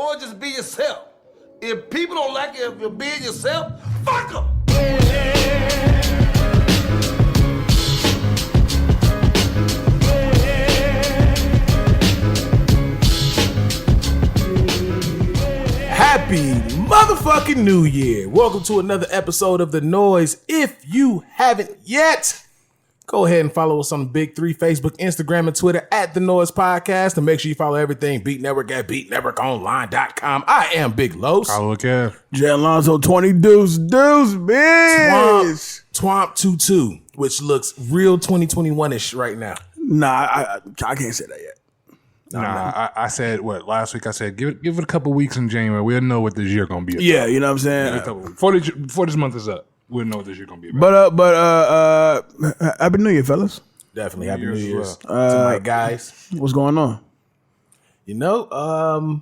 or just be yourself. If people don't like it, if you're being yourself, fuck them. Happy motherfucking New Year. Welcome to another episode of The Noize. If you haven't yet, go ahead and follow us on the big three, Facebook, Instagram, and Twitter at The Noize Podcast. And make sure you follow everything Beat Network at beatnetworkonline.com. I am Big Los. Follow Kev. Jay Alonso 20 deuce, bitch. Twomp 22, which looks real 2021-ish right now. Nah, I can't say that yet. I said what last week. I said give it a couple weeks in January. We'll know what this year gonna be about. Yeah, you know what I'm saying. Before this month is up, we'll know what this year gonna be about. But Happy New Year, fellas. Definitely Happy New Year's well. to my guys. What's going on? You know,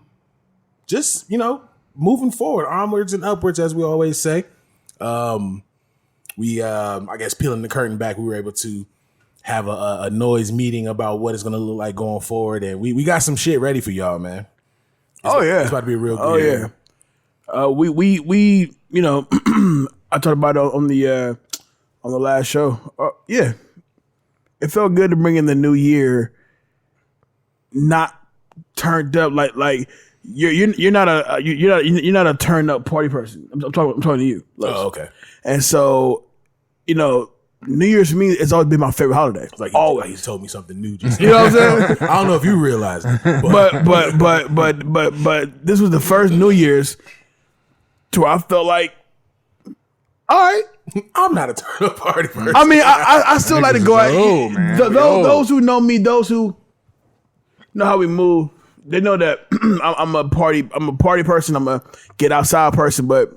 just moving forward, onwards and upwards, as we always say. We I guess peeling the curtain back, we were able to have a noise meeting about what it's gonna look like going forward, and we got some shit ready for y'all, man. It's about to be a real good year. We I talked about it on the last show. Yeah, it felt good to bring in the new year, not turned up like you're not a turned up party person. I'm talking to you. Oh, okay. And so, New Year's for me it's always been my favorite holiday. Like always. He told me something new. Just you know what I'm saying? I don't know if you realize it, but this was the first New Year's to where I felt like, all right, I'm not a turn up party person. I mean, I still like to go out. Man. Those who know me, those who know how we move, they know that I'm a party person. I'm a get outside person. But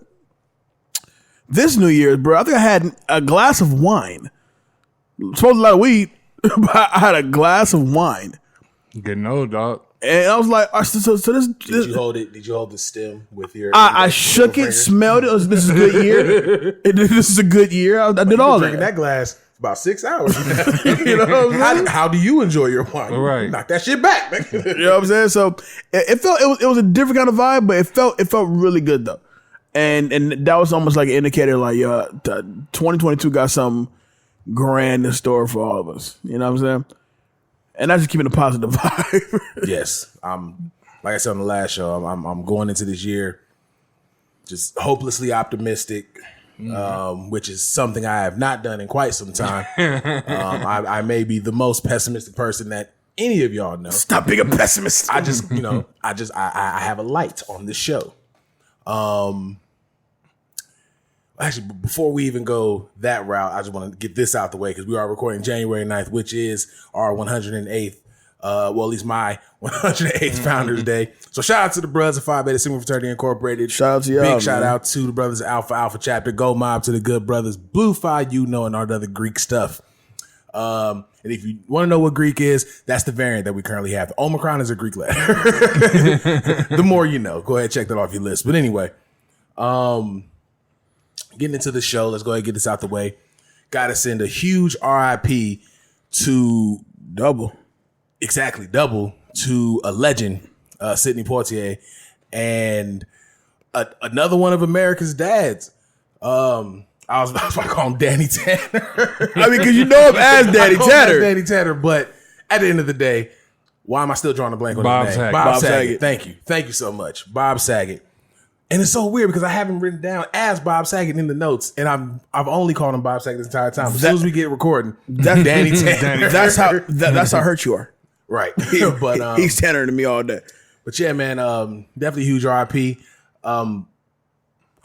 this New Year's, bro, I think I had a glass of wine. Supposed a lot of weed, but I had a glass of wine. Getting old, dog. And I was like, so this. Did you hold it? Did you hold the stem with your? I shook it, smelled it. This is a good year. This is a good year. I did all that. Drinking that glass for about 6 hours. You know what I'm saying? How do you enjoy your wine? All right. Knock that shit back, man. You know what I'm saying? So it was a different kind of vibe, but it felt really good though. And that was almost like an indicator, like 2022 got something grand in store for all of us. You know what I'm saying? And that's just keeping a positive vibe. Yes, like I said on the last show, I'm going into this year just hopelessly optimistic, which is something I have not done in quite some time. I may be the most pessimistic person that any of y'all know. Stop being a pessimist. I just, I have a light on this show. Actually, before we even go that route, I just want to get this out the way because we are recording January 9th, which is our 108th, well, at least my 108th Founders Day. So shout out to the brothers of Phi Beta Sigma Fraternity Incorporated. Shout out to y'all, Big shout out to the brothers of Alpha Chapter. Go Mob to the good brothers. Blue Phi, and all the other Greek stuff. And if you want to know what Greek is, that's the variant that we currently have. The Omicron is a Greek letter. The more you know. Go ahead, check that off your list. But anyway, getting into the show, let's go ahead and get this out the way. Got to send a huge RIP to double to a legend, Sidney Poitier, and another one of America's dads. I was about to call him Danny Tanner. I mean, because you know him as Danny Tanner. Danny Tanner, but at the end of the day, why am I still drawing a blank on his name? Bob Saget. Thank you so much, Bob Saget. And it's so weird because I haven't written down as Bob Saget in the notes, and I've only called him Bob Saget this entire time. As soon as we get recording, that's Danny Tanner. That's how hurt you are. Right. But he's Tanner to me all day. But yeah, man, definitely huge RIP.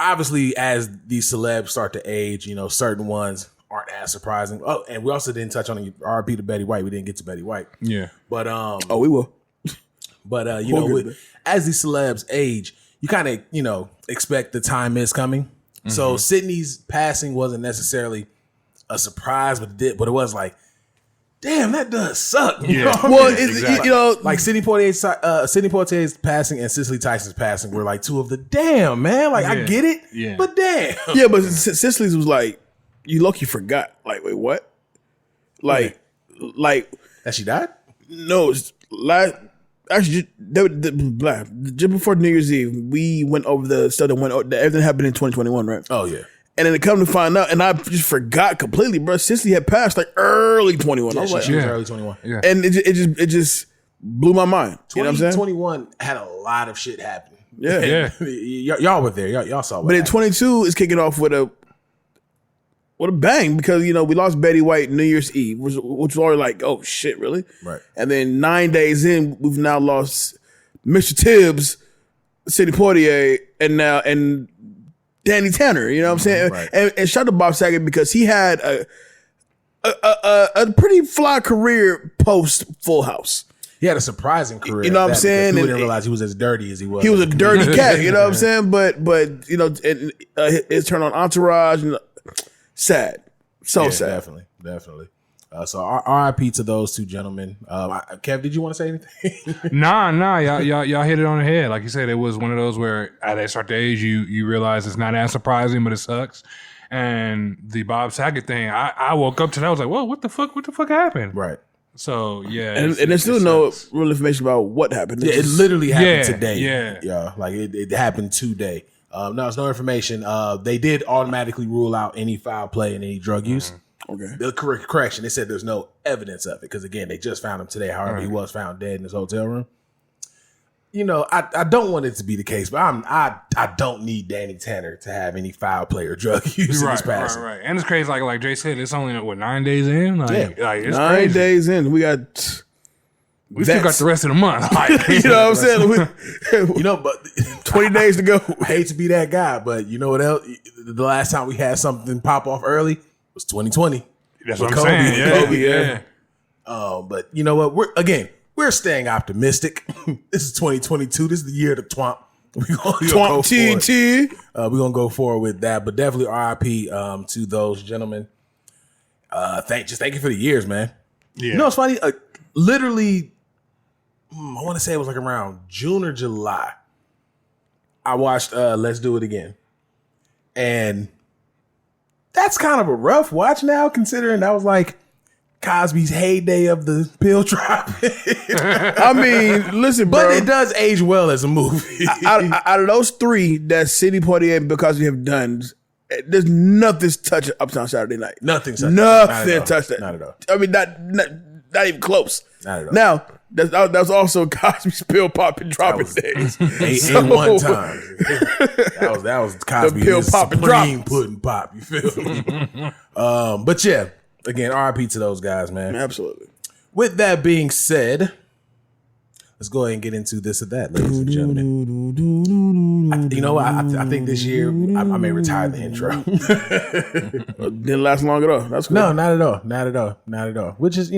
Obviously, as these celebs start to age, certain ones aren't as surprising. Oh, and we also didn't touch on the RIP to Betty White. We didn't get to Betty White. Yeah. But we will. But as these celebs age, you kind of, expect the time is coming. Mm-hmm. So Sydney's passing wasn't necessarily a surprise, but it was like, damn, that does suck. Yeah. Well, exactly. Like Sidney Poitier's passing and Cicely Tyson's passing were like two of the damn, man. Like, I get it, but damn. Yeah, but Cicely's was like, you low-key forgot. Like, wait, what? Like, that she died? No, Actually, just before New Year's Eve, we went over the stuff that everything happened in 2021, right? Oh yeah. And then it come to find out, and I just forgot completely, bro. Sissy had passed like early 21. I was like, She was early 21. Yeah. and it just blew my mind. You know what I'm saying? 2021 had a lot of shit happen. Yeah. Y'all were there. Y'all saw what But in happened. 22 is kicking off with a bang because we lost Betty White New Year's Eve, which was already like, oh shit, really? Right. And then 9 days in, we've now lost Mr. Tibbs, Sidney Poitier, and Danny Tanner. You know what I'm saying? Right. And shout out to Bob Saget because he had a pretty fly career post Full House. He had a surprising career. You know what I'm at that, saying? because People And didn't realize he was as dirty as he was. He was a dirty cat. You know what I'm saying? But his turn on Entourage and sad, sad. Definitely. So RIP to those two gentlemen. Kev, did you want to say anything? Nah. Y'all hit it on the head. Like you said, it was one of those where at a certain age you realize it's not as surprising, but it sucks. And the Bob Saget thing, I woke up to that. I was like, whoa, what the fuck happened? Right. So yeah, And there's still no real information about what happened. Yeah, it literally happened today. Yeah. Like it happened today. No, there's no information. They did automatically rule out any foul play and any drug use. Okay. The correction, they said there's no evidence of it because again, they just found him today. However, he was found dead in his hotel room. I don't want it to be the case, but I don't need Danny Tanner to have any foul play or drug use in his passing. Right. And it's crazy. Like Jay said, it's only 9 days in. Like it's 9 crazy. days in, we got. We still got the rest of the month. You know what I'm saying? But 20 days to go. I hate to be that guy, but you know what else? The last time we had something pop off early was 2020. That's With what I'm saying. Kobe, Yeah. But you know what? We're staying optimistic. This is 2022. This is the year of the twomp. We're gonna go TNT. we're gonna go forward with that. But definitely RIP to those gentlemen. Thank you for the years, man. Yeah. You know what's funny? Literally, I want to say it was like around June or July. I watched Let's Do It Again. And that's kind of a rough watch now, considering that was like Cosby's heyday of the pill drop. I mean, listen, bro. But it does age well as a movie. out of those three that Sidney Poitier and because we have done, there's nothing's touching Uptown Saturday Night. Nothing touched that. Not at all. I mean, not even close. Not at all. Now, that was also Cosby's pill popping dropping days. In one time. That was Cosby's pill pop and supreme drops. pudding pop. You feel me? But yeah, again, RIP to those guys, man. Absolutely. With that being said, let's go ahead and get into this or that, ladies and gentlemen. You know what? I think this year I may retire the intro. Didn't last long at all. That's cool. No, not at all. Which is,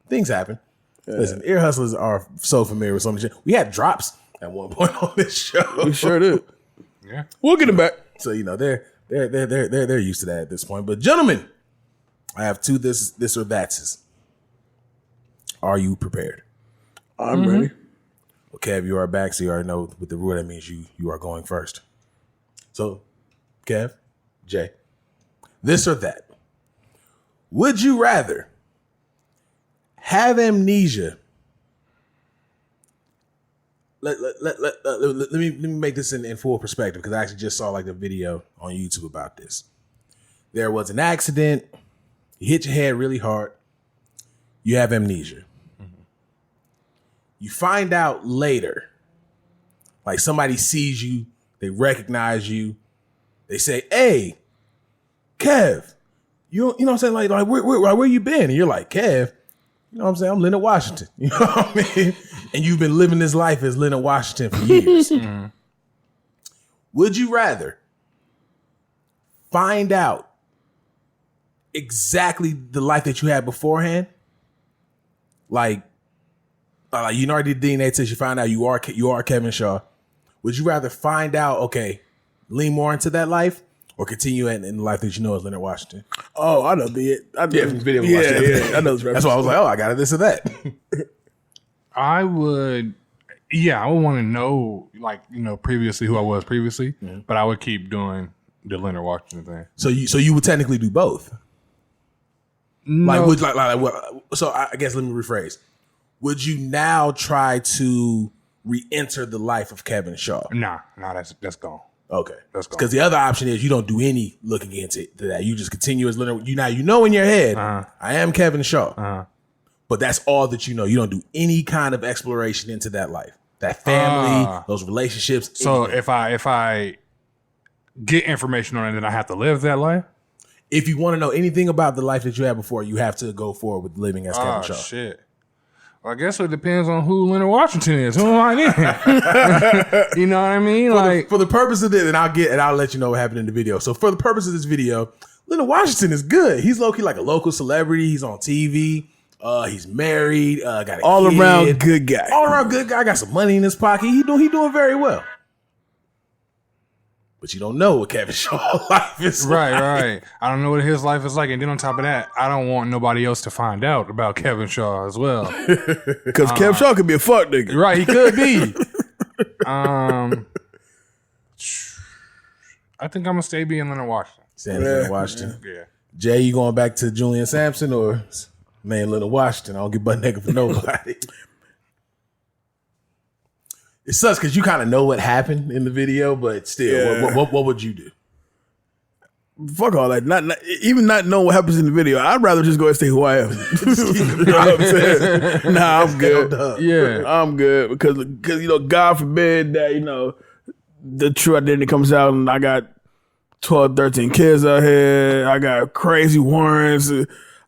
things happen. Listen, ear hustlers are so familiar with so much shit. We had drops at one point on this show. We sure did. Yeah. We'll get them back. So they're used to that at this point. But gentlemen, I have two this or that's. Are you prepared? I'm ready. Well, Kev, you are back, so you already know with the rule that means you are going first. So, Kev, Jay, this or that. Would you rather have amnesia? Let me make this in full perspective because I actually just saw like a video on YouTube about this. There was an accident. You hit your head really hard. You have amnesia. You find out later, like somebody sees you, they recognize you, they say, "Hey, Kev, you know what I'm saying? Like where you been?" And you're like, "Kev, you know what I'm saying? I'm Leonard Washington." You know what I mean? And you've been living this life as Leonard Washington for years. Would you rather find out exactly the life that you had beforehand? Like you already did DNA test, you find out you are Kevin Shaw. Would you rather find out, okay, lean more into that life or continue in the life that you know as Leonard Washington? Oh, I know from the video. I know this reference. That's why I was like, oh, I got this or that. I would want to know, previously who I was previously, but I would keep doing the Leonard Washington thing. So you would technically do both. No. So I guess let me rephrase. would you now try to re-enter the life of Kevin Shaw? Nah, that's gone. Okay. That's gone. Because the other option is you don't do any looking into that. You just continue as Leonard. You know in your head, I am Kevin Shaw. But that's all that you know. You don't do any kind of exploration into that life. That family, those relationships. So anything. if I get information on it, then I have to live that life? If you want to know anything about the life that you had before, you have to go forward with living as Kevin Shaw. Shit. Well, I guess it depends on who Leonard Washington is. Who am I then? You know what I mean? For the purpose of this, and I'll let you know what happened in the video. So for the purpose of this video, Leonard Washington is good. He's low-key like a local celebrity. He's on TV. He's married. Got a kid. All around good guy. All around good guy. Got some money in his pocket. He doing very well. But you don't know what Kevin Shaw's life is like. Right. I don't know what his life is like. And then on top of that, I don't want nobody else to find out about Kevin Shaw as well. Because Kevin Shaw could be a fuck nigga. Right, he could be. I think I'm going to stay being Leonard Washington. Leonard Washington. Yeah. Jay, you going back to Julian Sampson or man Leonard Washington? I don't get butt naked for nobody. It sucks because you kind of know what happened in the video, but still, what would you do? Fuck all that. Not even not knowing what happens in the video. I'd rather just go and stay who I am. You know what I'm saying? Nah, I'm good. Yeah. I'm good because God forbid that the true identity comes out and I got 12, 13 kids out here. I got crazy warrants.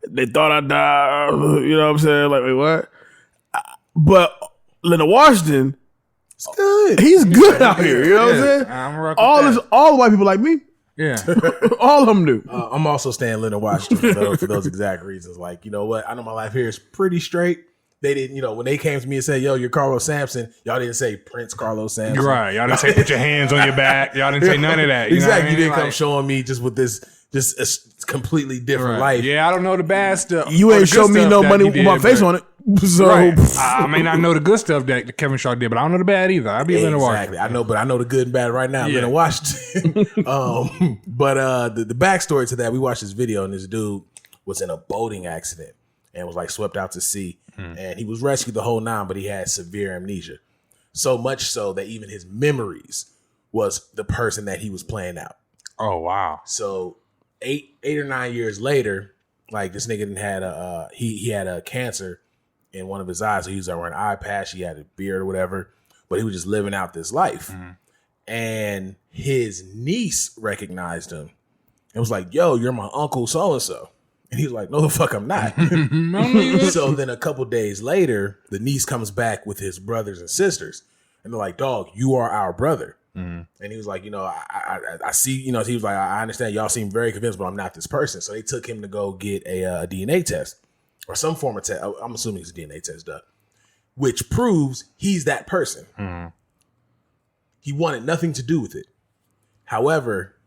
They thought I died. You know what I'm saying? Like, wait, what? But Leonard Washington. Good. He's good out here. You know what I'm saying? I'm rocking that. All the white people like me. Yeah. All of them do. I'm also staying Leonard Washington for those exact reasons. Like, you know what? I know my life here is pretty straight. They didn't, when they came to me and said, yo, you're Carlos Sampson, y'all didn't say Prince Carlos Sampson. Right. Y'all didn't say put your hands on your back. Y'all didn't say none of that. You know what I mean? You didn't come showing me just with this just a completely different life. Yeah, I don't know the bad stuff. You ain't show me no money with my face on it. So right. I may not know the good stuff that Kevin Shaw did, but I don't know the bad either. I'll be Leonard Washington. Exactly. I know the good and bad right now. Yeah. Leonard Washington. But the backstory to that, we watched this video and this dude was in a boating accident and was like swept out to sea. And he was rescued the whole 9, but he had severe amnesia. So much so that even his memories was the person that he was playing out. Oh, wow. So 8 or 9 years later, like this nigga had he had a cancer in one of his eyes. So he was wearing an eye patch. He had a beard or whatever, but he was just living out this life. And his niece recognized him and was like, yo, you're my uncle so-and-so. And he was like, no, the fuck, I'm not. So then a couple days later, the niece comes back with his brothers and sisters. And they're like, dog, you are our brother. And he was like, I see, he was like, I understand y'all seem very convinced, but I'm not this person. So they took him to go get a DNA test or some form of test. I'm assuming it's a DNA test done, which proves he's that person. He wanted nothing to do with it. However,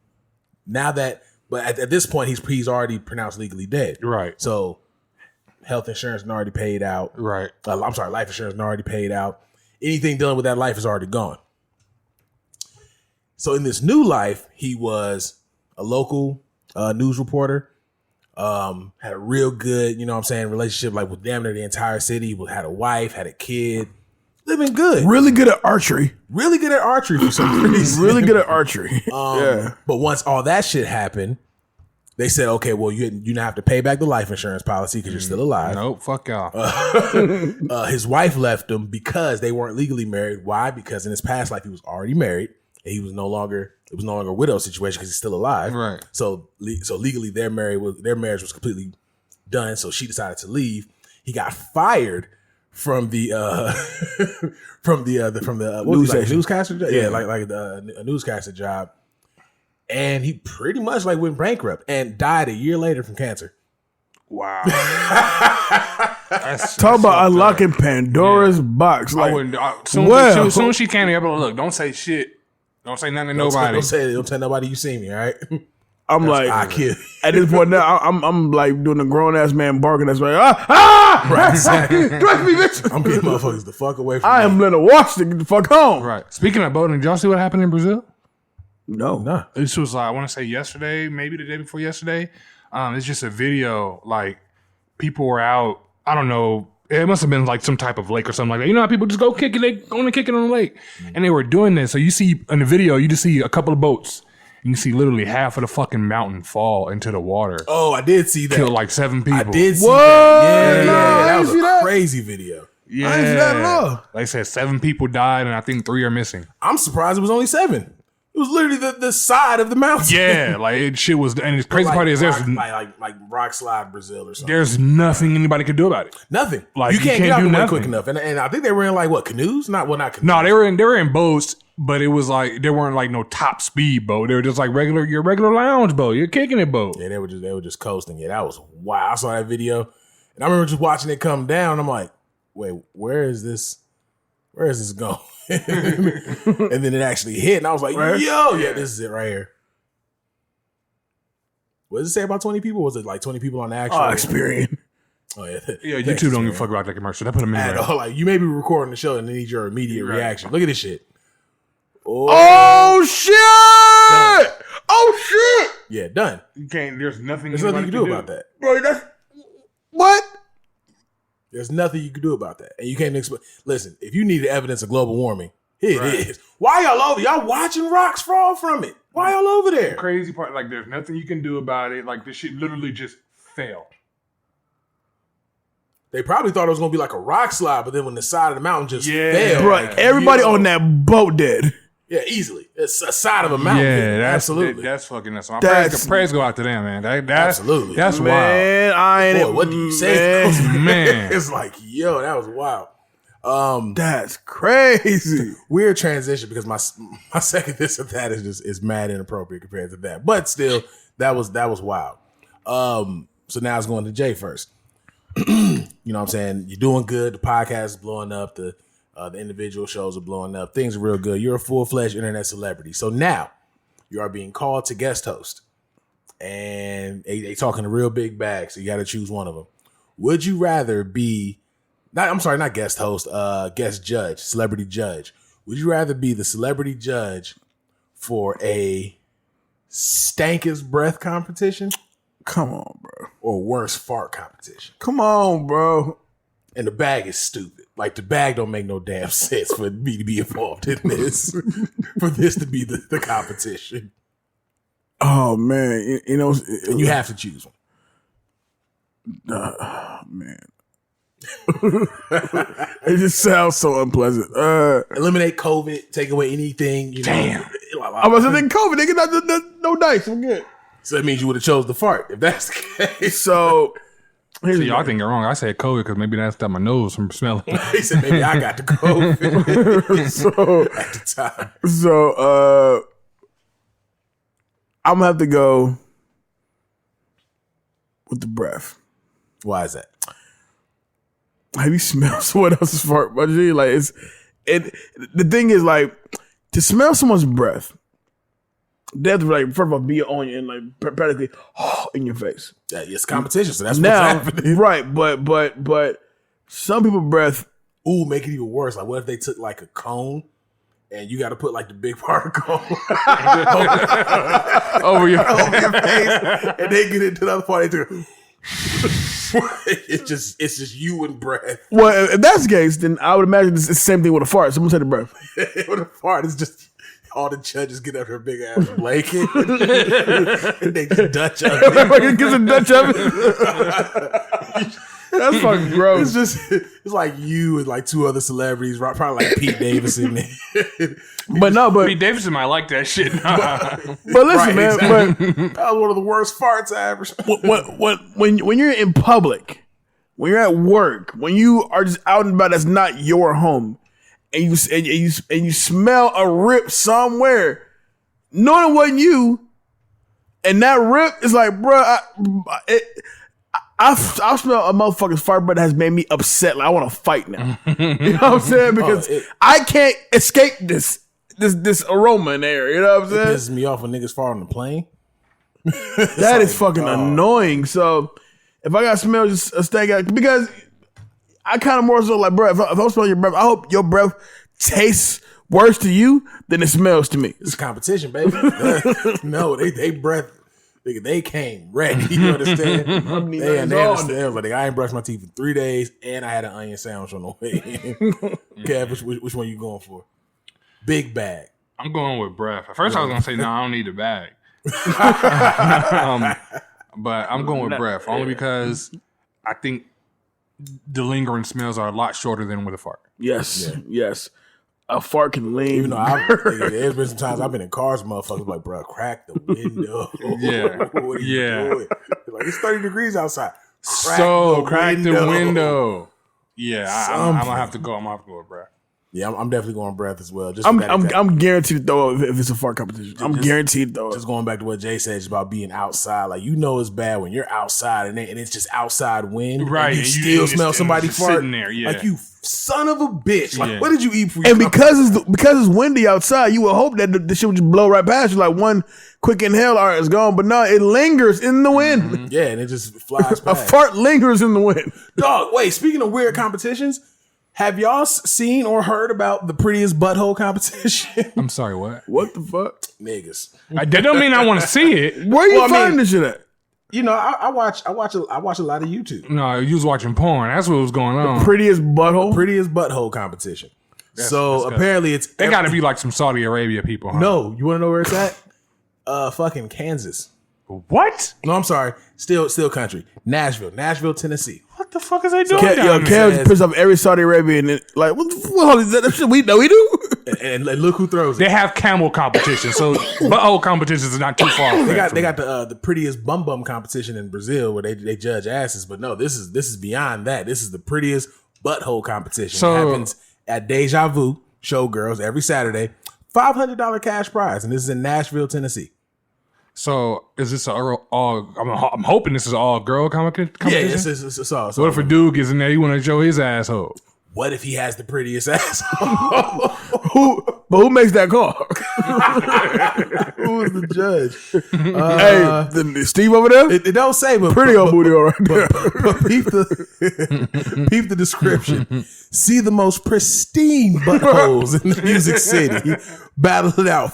but at this point, he's already pronounced legally dead. Right. So health insurance is already paid out. Right. Life insurance is already paid out. Anything dealing with that life is already gone. So in this new life, he was a local news reporter. Had a real good, relationship like with damn near the entire city. Had a wife, had a kid. Living good. Really good at archery. Really good at archery for some reason. Really good at archery. But once all that shit happened, they said, okay, well, you don't have to pay back the life insurance policy because you're still alive. Nope, fuck y'all. His wife left him because they weren't legally married. Why? Because in his past life, he was already married and it was no longer a widow situation because he's still alive. Right. So legally their marriage was completely done. So she decided to leave. He got fired from the newscaster job. Yeah, like a newscaster job. And he pretty much went bankrupt and died a year later from cancer. Wow. Talk about unlocking Pandora's box. I wouldn't. As soon as she came here, look, don't say shit. Don't say nothing to nobody. Don't tell nobody you see me, all right? I'm like, I kill. At this point now, I'm like doing a grown ass man barking. That's like, Right, exactly. Trust me, bitch. I'm getting motherfuckers the fuck away from me. I am Leonard Washington. Get the fuck home. Right. Speaking of boating, did y'all see what happened in Brazil? No. This was I want to say yesterday, maybe the day before yesterday. It's just a video. Like people were out. I don't know It must have been like some type of lake or something like that. You know how people just go kick it, they only kick it on the lake. And they were doing this. So you see in the video, you just see a couple of boats. And you see literally half of the fucking mountain fall into the water. Oh, I did see that. Killed like 7 people. I did see What? that. Yeah, I that didn't was see a that. crazy video. Yeah. I didn't see that at all. They said 7 people died and I think 3 are missing. I'm surprised it was only 7. It was literally the side of the mountain. Yeah, like shit was, and the crazy part is there's like rock slide Brazil or something. there's nothing anybody could do about it. Nothing. Like, you can't get you out can't the do way quick nothing. enough. And I think they were in like what, canoes? Not canoes. No, they were in boats, but it was like there weren't like no top speed boat. They were just like your regular lounge boat. You're kicking it boat. Yeah, they were just coasting. Yeah, that was wow. I saw that video, and I remember just watching it come down. I'm like, wait, where is this going? And then it actually hit, and I was like, yo, yeah, this is it right here. What does it say about 20 people? Was it like 20 people on the actual Experience. Oh yeah, Yeah, YouTube don't give a fuck about that commercial. They put them in at there. all. Like you may be recording the show and they need your immediate reaction. Look at this shit. Oh shit! Oh shit! Yeah, done. You can't. There's nothing. There's nothing you can do about that. Bro, that's what? There's nothing you can do about that. And you can't explain. Listen, if you need evidence of global warming, here it is. Why y'all over? Y'all watching rocks fall from it. Why y'all over there? Crazy part, like there's nothing you can do about it. Like this shit literally just fell. They probably thought it was going to be like a rock slide, but then when the side of the mountain just Yeah. fell. Bro, everybody on that boat dead. Yeah, easily. It's a side of a mountain. Yeah, that's absolutely. That's fucking nuts. My That's- praise go out to them, man. That's Absolutely. That's wild. Man, I ain't. Boy, what do you say? Man. It's like, yo, that was wild. That's crazy. Weird transition because my second this or that is mad inappropriate compared to that. But still, that was wild. So now it's going to Jay first. You know what I'm saying? You're doing good. The podcast is blowing up. The individual shows are blowing up. Things are real good. You're a full-fledged internet celebrity. So now you are being called to guest host. And they talking a real big bag, so you got to choose one of them. Would you rather be, not guest host, guest judge, celebrity judge. Would you rather be the celebrity judge for a stankest breath competition Come on, bro. or worst fart competition? Come on, bro. And the bag is stupid. Like the bag don't make no damn sense for me to be involved in this, for this to be the competition. Oh man, you know, And you have to choose one. man. It just sounds so unpleasant. Eliminate COVID, take away anything. You Damn. Know. I was thinking COVID, nigga, no dice. I'm good. So that means you would have chose the fart if that's the case. So here's See, the y'all thing. think you're wrong. I said COVID because maybe that's got my nose from smelling. He said maybe I got the COVID So at the time. I'm gonna have to go with the breath. Why is that? Have you smelled someone else's fart, buddy? Like the thing is, like, to smell someone's breath, they have to, like, first of all, be on you and, like, practically in your face. Yeah, it's competition, so that's Now, what's happening. right? But some people's breath. Ooh, make it even worse. Like, what if they took like a cone and you got to put like the big part of the cone Over your over your face, and they get into the other part, they do. It's just you and breath. Well, if that's the case, then I would imagine it's the same thing with a fart. Someone take the breath. With a fart, it's just all the judges get up their big ass blanket and they just Dutch up. Everybody gets a Dutch oven. That's fucking gross. It's like you and like 2 other celebrities, right? Probably like Pete Davidson. But Pete Davidson might like that shit. but listen, Right, man. exactly. That was one of the worst farts I ever saw. When you're in public, when you're at work, when you are just out and about, that's not your home, and you smell a rip somewhere, knowing it wasn't you, and that rip is like, bro, I smell a motherfucker's fart, but that has made me upset. Like I want to fight now. You know what I'm saying? Because I can't escape this aroma in there. You know what I'm It saying? pisses me off when niggas fart on the plane. That is fucking annoying. So if I got smell just a stank out, because I kind of more so like, bro, if I'm smelling your breath, I hope your breath tastes worse to you than it smells to me. It's competition, baby. No, they breath Nigga, they came ready. You understand? They understand. They was like, I ain't brushed my teeth in 3 days, and I had an onion sandwich on the way in. Kev, which one you going for? Big bag. I'm going with breath. At first, I was gonna say no, I don't need a bag. But I'm going with breath only because I think the lingering smells are a lot shorter than with a fart. Yes. A fart can linger. Even though there's been some times I've been in cars, motherfuckers like, bro, crack the window. Yeah. What are you doing? Like, it's 30 degrees outside. Crack the window. Yeah, I'm gonna have to go. I'm gonna have to go with breath. Yeah, I'm definitely going breath as well. Just I'm guaranteed to throw if it's a fart competition. I'm guaranteed to throw. Just going back to what Jay said, just about being outside. Like, you know it's bad when you're outside and it's just outside wind. Right. And you still smell somebody fart. Sitting there, yeah. Like, you son of a bitch. Like, what did you eat for And because it's windy outside, you would hope that the shit would just blow right past you. Like one quick inhale, all right, it's gone. But no, it lingers in the wind. Mm-hmm. Yeah, and it just flies past. A fart lingers in the wind. Dog, wait, speaking of weird competitions, have y'all seen or heard about the prettiest butthole competition? I'm sorry, what? What the fuck? Niggas. That don't mean I want to see it. Where you finding this shit at? You know, I watch a lot of YouTube. No, you was watching porn. That's what was going on. Prettiest butthole? Prettiest butthole competition. That's apparently it's... They got to be like some Saudi Arabia people, huh? No, you want to know where it's at? Fucking Kansas. What? No, I'm sorry. Still country. Nashville, Tennessee. What the fuck is they doing? Kev pissed off every Saudi Arabian. Like, what the fuck is that? That shit we do? And look who throws it. They have camel competition, so butthole competitions is not too far. They got the prettiest bum competition in Brazil where they judge asses, but no, this is beyond that. This is the prettiest butthole competition. So, it happens at Deja Vu Showgirls every Saturday. $500 cash prize, and this is in Nashville, Tennessee. So is this all? I'm hoping this is all girl competition. Yeah, it's all. What if a dude gets in there? He want to show his asshole. What if he has the prettiest asshole? Who makes that call? Who is the judge? Hey, Steve over there? It don't say, but pretty old booty all right there. But peep the description. See the most pristine buttholes in the Music City. Battle it out.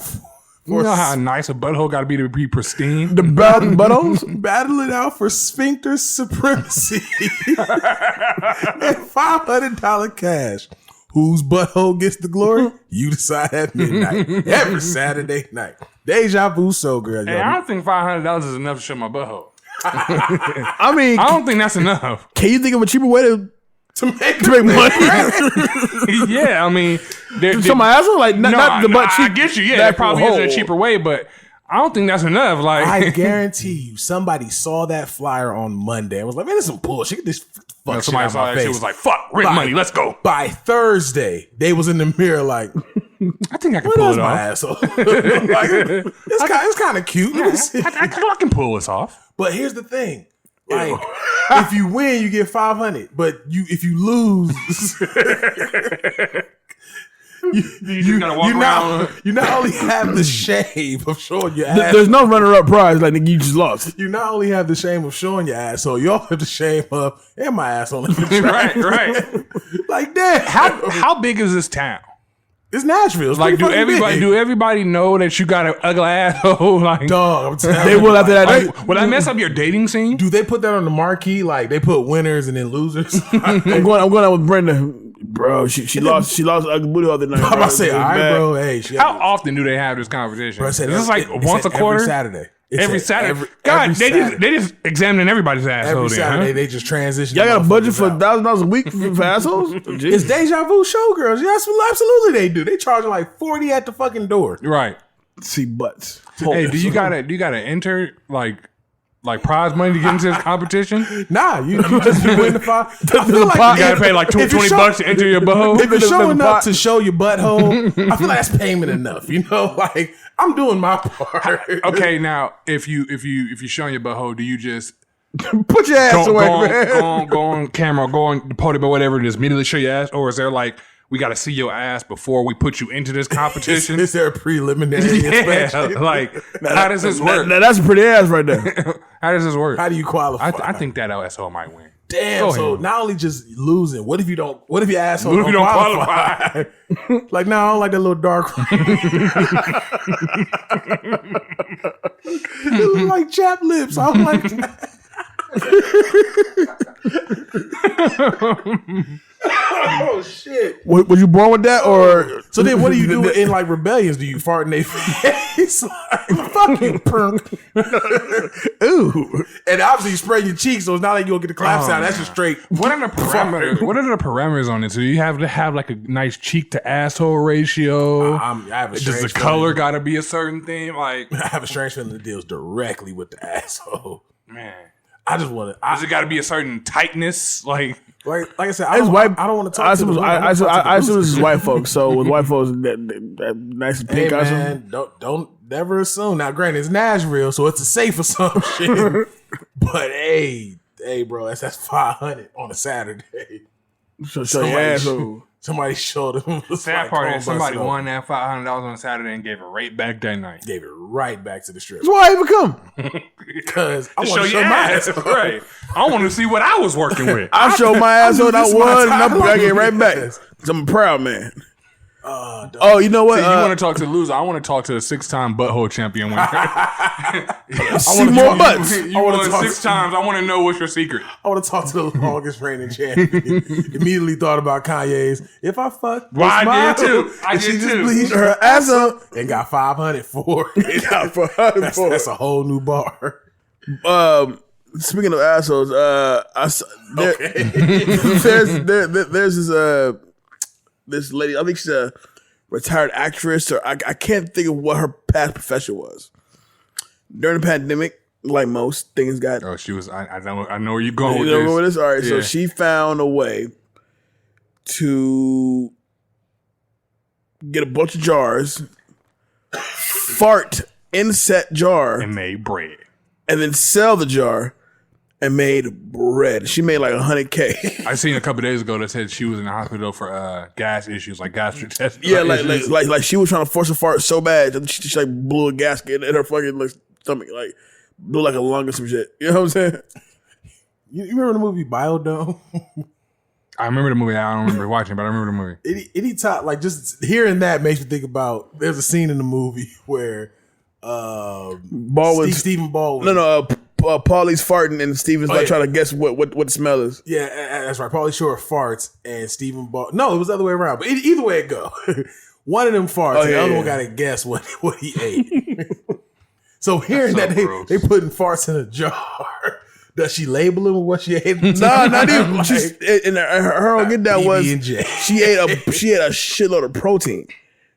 You know how nice a butthole got to be pristine? The buttholes? Battle it out for sphincter supremacy. And $500 cash. Whose butthole gets the glory? You decide at midnight. Every Saturday night. Deja Vu Soul Girl. Hey, I don't think $500 is enough to show my butthole. I mean, I don't think that's enough. Can you think of a cheaper way to make money? Yeah, I mean, show my asshole, like not the butt cheek. I get you. Yeah, there probably is a cheaper way, but I don't think that's enough. Like, I guarantee you, somebody saw that flyer on Monday and was like, "Man, this is some bullshit. Get this fuck shit out of my face." Shit was like, "Fuck, rent money, let's go." By Thursday, they was in the mirror like, I think I can pull it my off. Asshole? Like, it's kind of cute. I can pull this off. But here's the thing. Like, if you win, you get 500. But if you lose, you gotta walk around. You not only have the shame of showing your ass. There's no runner-up prize. Like, you just lost. You not only have the shame of showing your ass, so you also have the shame of and my ass on the track. Right. Like that. How big is this town? It's Nashville. It's like, do everybody know that you got an ugly asshole? Like, dog, I'm telling they will after that. Like, will that mess up your dating scene? Do they put that on the marquee? Like, they put winners and then losers? I'm going out with Brenda. Bro, she lost ugly booty the other night. I'm about to say, all right, bro. Hey, how often do they have this competition? Bro, is this like once a quarter? Every Saturday. Every Saturday. God, they just examining everybody's asshole. Every Saturday, they just transition. Y'all got a budget for $1,000 a week for assholes? It's Deja Vu Showgirls. Yes, absolutely they do. They charge like $40 at the fucking door. Right. See butts. Hey, do you gotta enter like prize money to get into this competition? Nah, you just win the five. I feel like you gotta pay like $20 to enter your butthole. If you're showing up to show your butthole, I feel like that's payment enough. You know, like, I'm doing my part. Okay, now if you're showing your butthole, do you just put your ass away, man? Go on camera, go on the podium or whatever, and just immediately show your ass, or is there like, we got to see your ass before we put you into this competition? Is there a preliminary inspection? Like, how does this work? Now that's a pretty ass right there. How does this work? How do you qualify? I think that asshole might win. Damn. Go So ahead. not only just losing, what if you don't? What if your asshole What if you don't qualify? Like, no, I don't like that little dark. It look like chapped lips. I don't like that. Oh shit! Was you born with that, or So then, what do you do in like rebellions? Do you fart in their face? Like, fucking punk. ooh? And obviously, you spray your cheeks, so it's not like you'll get the clap sound. That's just straight. What are the parameters? What are the parameters on it? So you have to have like a nice cheek to asshole ratio. I have a Does the strange color feeling. got to be a certain thing? Like, I have a strange feeling that deals directly with the asshole. man, I just want to. does it got to be a certain tightness? Like Like I said, It's white. I don't want to talk I to the assume, women. I wanna assume talk this to is the white folks. So with white folks, that nice and Hey pink. I assume. man, don't never assume. Now, granted, it's Nashville, so it's a safe assumption. But hey, bro, that's 500 on a Saturday. So Somebody, your asshole. somebody showed him. sad part is somebody won that $500 on Saturday and gave it right back that night. Gave it right back to the strip. That's why I even come. Because I To want to show your my ass, ass. right? I want to see what I was working with. I showed my asshole. I this my won, and time. I get it right back. 'Cause I'm a proud man. Oh, you know what? See, you want to talk to the loser? I want to talk to the 6-time butthole champion winner. see more butts. You wanna won talk 6 times. I want to know what's your secret. I want to talk to the longest reigning champion. Immediately thought about Kanye's "If I Fuck." Well, I Smile," did too. I and she did just too. bleached Her ass up. and got 500 for it. That's a whole new bar. Speaking of assholes, there's this lady. I think she's a retired actress, or I can't think of what her past profession was. During the pandemic, like most things, got Oh, she was. I know where you're going you with know this. where this. All right, so Yeah. she found a way to get a bunch of jars, fart in set jar, And made bread. and then sell the jar. And made bread. She made like $100K. I seen a couple days ago that said she was in the hospital for gas issues, like gastric test. Yeah, issues. like she was trying to force a fart so bad that she like blew a gasket in her fucking like stomach, like blew like a lung or some shit. You know what I'm saying? You remember the movie Biodome? I remember the movie. I don't remember watching, but I remember the movie. Any time, like just hearing that makes me think about. There's a scene in the movie where Baldwin, Stephen Baldwin. no, Paulie's farting and Steven's like yeah. trying to guess what the smell is. Yeah, that's right. Pauly Shore farts and Stephen Ball. No, it was the other way around. But either way it go, one of them farts, and the other one got to guess what he ate. So hearing so that gross. they putting farts in a jar, does she label them with what she ate? No, not even. She's, and her whole get down was P.B.H.C. she ate a shitload of protein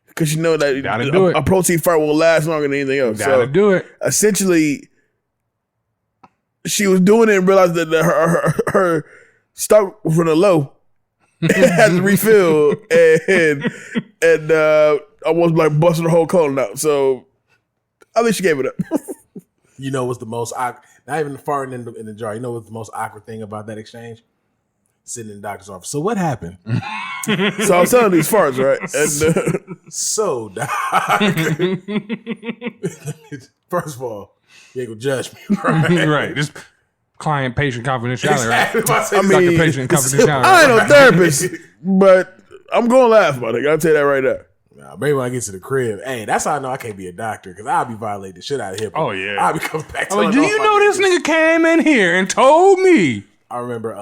because you know that Gotta do it. a protein fart will last longer than anything else. Gotta do it. Essentially, she was doing it and realized that her stock was running low. Had to refill and almost like busted her whole colon out. So I think she gave it up. You know what's the most awkward? Not even farting in the jar. You know what's the most awkward thing about that exchange? Sitting in the doctor's office. So what happened? So I was telling these farts, right? And So, doc, first of all, you ain't gonna judge me, right? Right. Just client patient confidentiality, right? If I say I something- mean, Doctor patient confidentiality. I ain't no therapist, but I'm gonna laugh about it. I'll tell you that right now. Nah, maybe when I get to the crib, hey, that's how I know I can't be a doctor because I'll be violating the shit out of HIPAA. Oh, yeah. I'll be coming back. I'm like, telling do all you my know this niggas. nigga came in here and told me? I remember.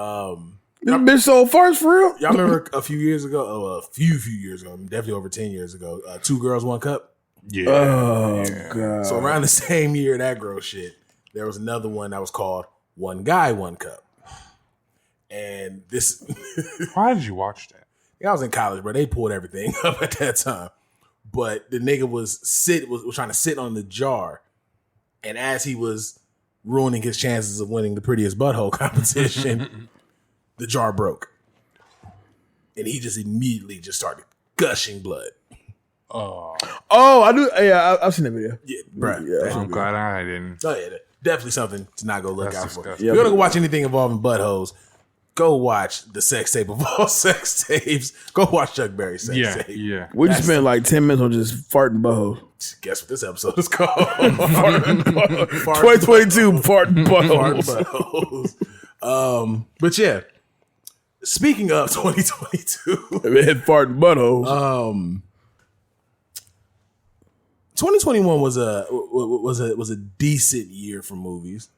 This bitch sold farts for real? Y'all remember a few years ago? A few years ago, definitely over 10 years ago. 2 Girls, 1 Cup. Yeah. Oh god. So around the same year that gross shit, there was another one that was called 1 Guy, 1 Cup. And this, Why did you watch that? I was in college, bro. They pulled everything up at that time. But the nigga was trying to sit on the jar, and as he was ruining his chances of winning the prettiest butthole competition, the jar broke, and he just immediately just started gushing blood. Oh, Oh, I do. Yeah, I've seen that video. Yeah, bro. Yeah. I'm glad I didn't. Oh yeah, definitely something to not go look That's out for. If disgusting. you're gonna go watch anything involving buttholes, go watch the sex tape of all sex tapes. Go watch Chuck Berry's sex Yeah, tape. yeah. We just spent like 10 minutes on just farting buttholes. Guess what this episode is called? 2022 farting Fart buttholes. buttholes. But yeah, speaking of 2022, Head fart and buttholes. 2021 was a decent year for movies.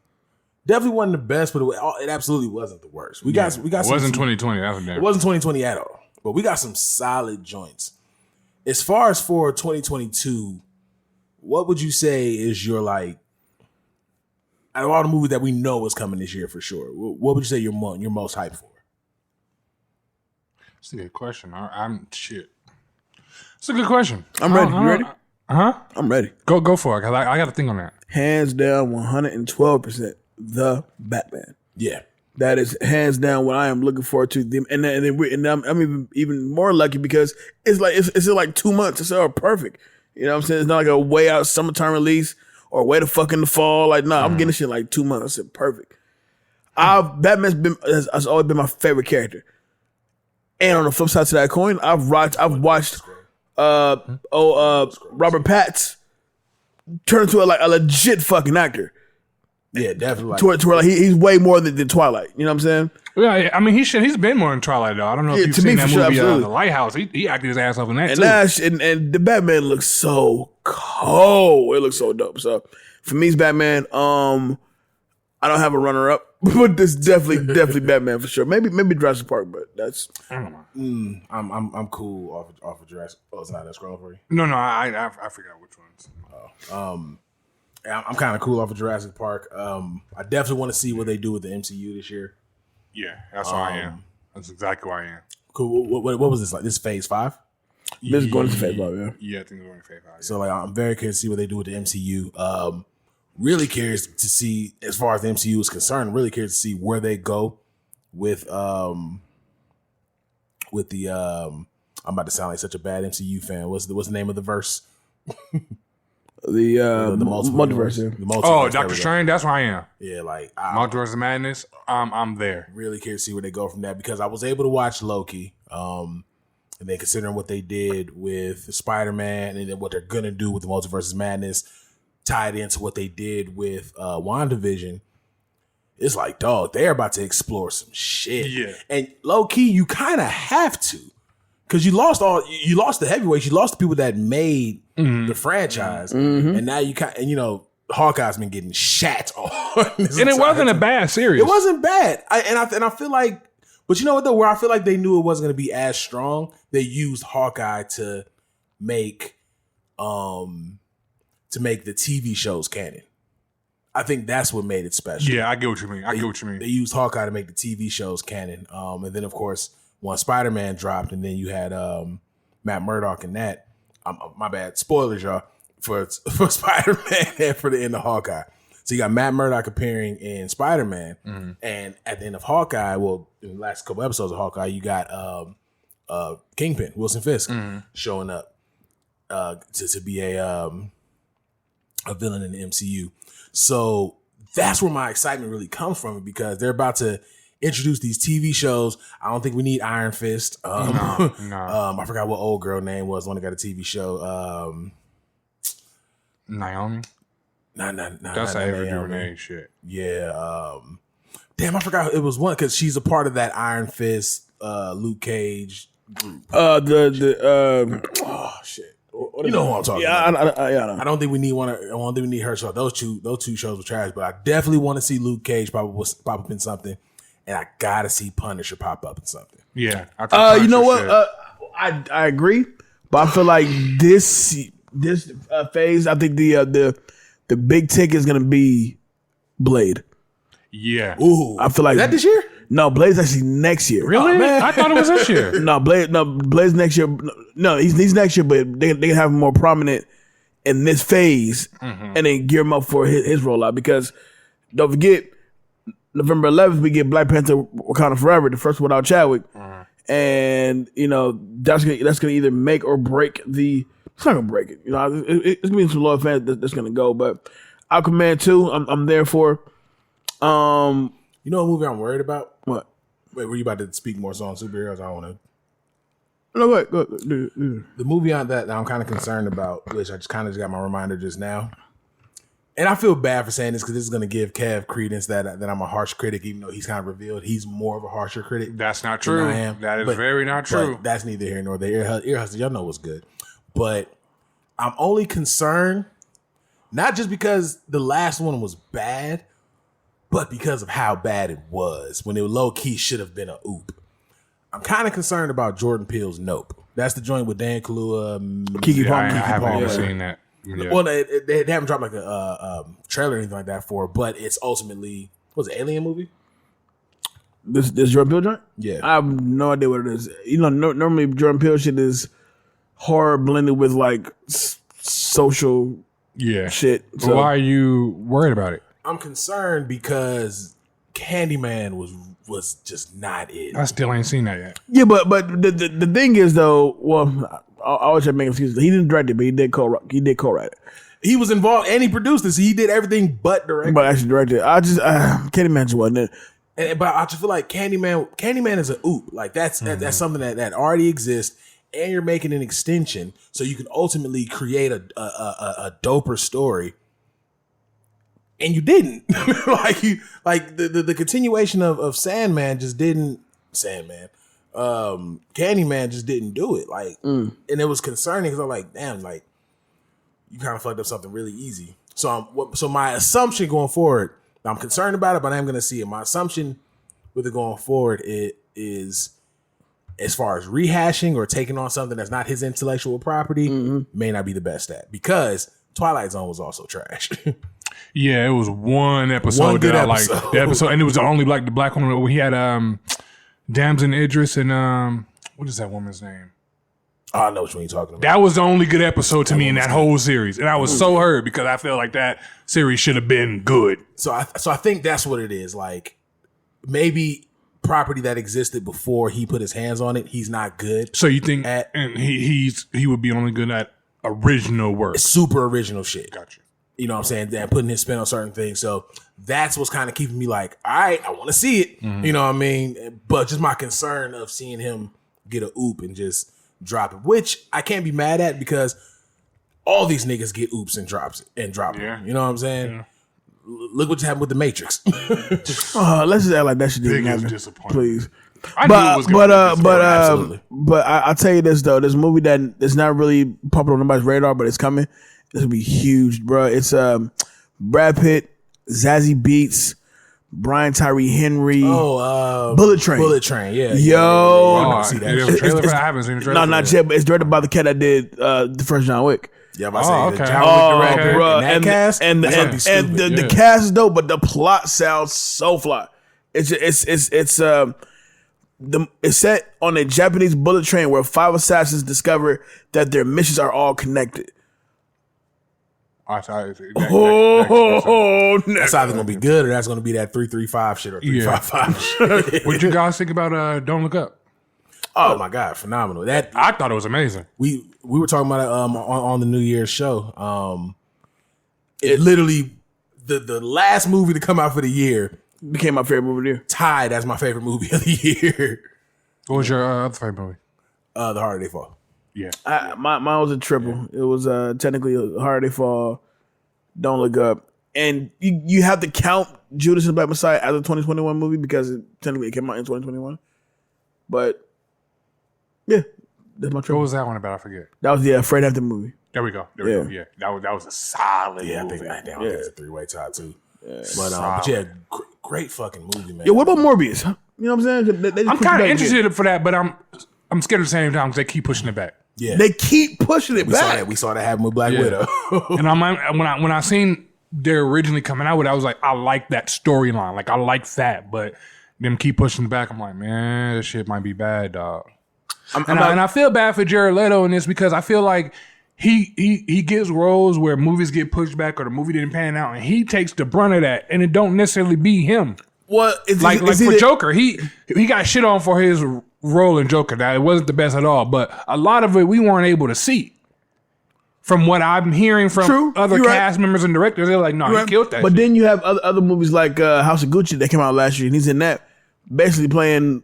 Definitely wasn't the best, but it absolutely wasn't the worst. We got It some, wasn't 2020. That was it never. wasn't 2020 at all, but we got some solid joints. As far as for 2022, what would you say is your like out of all the movies that we know is coming this year for sure? What would you say you're most hyped for? That's a good question. I'm shit. It's a good question. I'm ready. You ready? Huh? I'm ready. Go for it. Cause I got to think on that. Hands down, 112%. The Batman. Yeah. That is hands down what I am looking forward to. And I'm even more lucky because it's like 2 months. It's all perfect. You know what I'm saying? It's not like a way out summertime release or way the fuck in the fall. Like, no, I'm getting shit like 2 months. It's perfect. Batman's has always been my favorite character. And on the flip side to that coin, I've watched Robert Pattinson turn into a legit fucking actor. Yeah, definitely. To where he's way more than Twilight. You know what I'm saying? Yeah, I mean he's been more in Twilight though. I don't know if you've seen that movie, The Lighthouse. He acted his ass off in that too. And the Batman looks so cold. It looks so dope. So for me, it's Batman. I don't have a runner up, but this definitely Batman for sure. Maybe Jurassic Park, but that's. I don't know. I'm cool off of Jurassic. Oh, it's not that scroll for you. No, I forgot which ones. I'm kind of cool off of Jurassic Park. I definitely want to see what they do with the MCU this year. Yeah, that's where I am. That's exactly where I am. Cool. What was this like? This is phase 5? This is going to phase 5, yeah. Yeah, I think it's going to phase 5. Yeah. So like, I'm very curious to see what they do with the MCU. Really curious to see, as far as the MCU is concerned, really curious to see where they go with the. I'm about to sound like such a bad MCU fan. What's the name of the verse? The multiverse. Yeah. The multiverse. Oh, Doctor Strange, that's where I am. Yeah, like Multiverse of Madness, I'm there. Really curious to see where they go from that because I was able to watch Loki. And then considering what they did with Spider-Man and then what they're gonna do with the Multiverse of Madness, tied into what they did with WandaVision, it's like, dog, they're about to explore some shit. Yeah. And low key, you kind of have to. Because you lost the heavyweights, you lost the people that made the franchise, and now Hawkeye's been getting shat on. And it wasn't a bad series. It wasn't bad, I feel like, but you know what though? Where I feel like they knew it wasn't going to be as strong, they used Hawkeye to make the TV shows canon. I think that's what made it special. Yeah, I get what you mean. They used Hawkeye to make the TV shows canon, and then of course. When Spider-Man dropped, and then you had Matt Murdock in that. My bad, spoilers, y'all, for Spider-Man and for the end of Hawkeye. So you got Matt Murdock appearing in Spider-Man, and at the end of Hawkeye, well, in the last couple episodes of Hawkeye, you got Kingpin, Wilson Fisk, showing up to be a villain in the MCU. So that's where my excitement really comes from, because they're about to introduce these TV shows. I don't think we need Iron Fist. No. I forgot what old girl name was. One that got a TV show. Naomi. Nah. That's Ava DuVernay shit. Yeah. Damn, I forgot it was one because she's a part of that Iron Fist, Luke Cage group. Oh shit. You know who I'm talking about. I don't think we need one. I don't think we need her show. Those two shows were trash, but I definitely want to see Luke Cage pop up in something. And I gotta see Punisher pop up in something. Yeah. You know what? I agree, but I feel like this phase, I think the big tick is gonna be Blade. Yeah. Ooh, I feel like is that this year? No, Blade's actually next year. Really? man. I thought it was this year. Blade's next year. No, he's next year, but they can have him more prominent in this phase, and then gear him up for his rollout. Because don't forget, November 11th, we get Black Panther: Wakanda Forever, the first one without Chadwick. And, that's gonna either make or break the... It's not gonna break it. It's gonna be some loyal fans that's gonna go. But Aquaman 2, I'm there for. You know what movie I'm worried about? What? Wait, were you about to speak more so on superheroes? I don't want to... No, go ahead. The movie on that I'm kind of concerned about, which I just got my reminder just now, And I feel bad for saying this because this is going to give Kev credence that I'm a harsh critic, even though he's kind of revealed he's more of a harsher critic. That's not than true. I am. That is very not true. But that's neither here nor there. Ear Hustle, y'all know what's good. But I'm only concerned, not just because the last one was bad, but because of how bad it was when it low key should have been a oop. I'm kind of concerned about Jordan Peele's Nope. That's the joint with Dan Kaluuya, Kiki Palmer. I haven't Palmer. even seen that. Yeah. Well, they haven't dropped like a trailer or anything like that for it, but it's ultimately, was it Alien movie? This Jordan Peele joint? Yeah. I have no idea what it is. You know, normally Jordan Peele shit is horror blended with like social shit. So why are you worried about it? I'm concerned because Candyman was just not it. I still ain't seen that yet. Yeah, but the thing is though, well, I always have to make excuses. He didn't direct it, but he did co-write it. He was involved and he produced this. He did everything but direct. But actually directed it. I just Candyman just wasn't it. But I just feel like Candyman is a oop. Like that's something that already exists, and you're making an extension so you can ultimately create a doper story. And you didn't. the continuation of Sandman just didn't. Candyman just didn't do it. And it was concerning because I'm like, damn, like you kind of fucked up something really easy. So my assumption going forward, I'm concerned about it, but I'm going to see it. My assumption with it going forward is as far as rehashing or taking on something that's not his intellectual property, may not be the best at, because Twilight Zone was also trash. Yeah, it was one episode that I liked. The episode, and it was the only the black one where he had Damson Idris and what is that woman's name? Oh, I know which one you're talking about. That was the only good episode to me in that whole series, and I was so hurt because I felt like that series should have been good. So I think that's what it is. Like maybe property that existed before he put his hands on it, he's not good. So you think and he would be only good at original work, super original shit. Gotcha. You know what I'm saying? And putting his spin on certain things. So that's what's kind of keeping me like, all right, I want to see it. You know what I mean? But just my concern of seeing him get a oop and just drop it, which I can't be mad at because all these niggas get oops and drop it. Yeah. You know what I'm saying? Yeah. Look what happened with The Matrix. Let's just act like that shit didn't happen, please. I knew it was absolutely. But I'll tell you this though, this movie that is not really popular on nobody's radar, but it's coming. This will be huge, bro. It's Brad Pitt, Zazie Beetz, Brian Tyree Henry. Bullet Train. Yeah. Yo, I haven't seen the trailer. No, not yet. But it's directed by the cat that did the first John Wick. Yeah, I'm about to say okay. the John Wick director, bro, and that cast, and the cast is dope, but the plot sounds so fly. It's set on a Japanese bullet train where 5 assassins discover that their missions are all connected. That's either gonna be good or that's gonna be that 335 shit or 355 shit. What you guys think about Don't Look Up? Oh my god, phenomenal! That I thought it was amazing. We were talking about it on the New Year's show. It literally the last movie to come out for the year became my favorite movie of the year. Tied as my favorite movie of the year. What was your other favorite movie? The Harder They Fall. Yeah, mine was a triple. Yeah. It was technically Harder They Fall, Don't Look Up, and you have to count Judas and the Black Messiah as a 2021 movie because technically it came out in 2021. But yeah, that's my triple. What was that one about? I forget. That was the Fred Hampton movie. There we go. Yeah, that was a solid movie. I think it's a 3-way tie too. Yeah. But yeah, great fucking movie, man. Yeah, what about Morbius? You know what I'm saying? I'm kind of interested for that, but I'm scared at the same time because they keep pushing it back. Yeah, they keep pushing it back. We saw that happen with Black Widow. And when I seen they're originally coming out with it, I was like, I like that storyline. Like I like that, but them keep pushing it back. I'm like, man, this shit might be bad, dog. And I feel bad for Jared Leto in this because I feel like he gets roles where movies get pushed back or the movie didn't pan out, and he takes the brunt of that, and it don't necessarily be him. Well, for Joker, he got shit on for his role in Joker. Now it wasn't the best at all, but a lot of it we weren't able to see. From what I'm hearing from other cast members and directors, they're like, "No, he killed that." But shit. then you have other movies like House of Gucci that came out last year, and he's in that, basically playing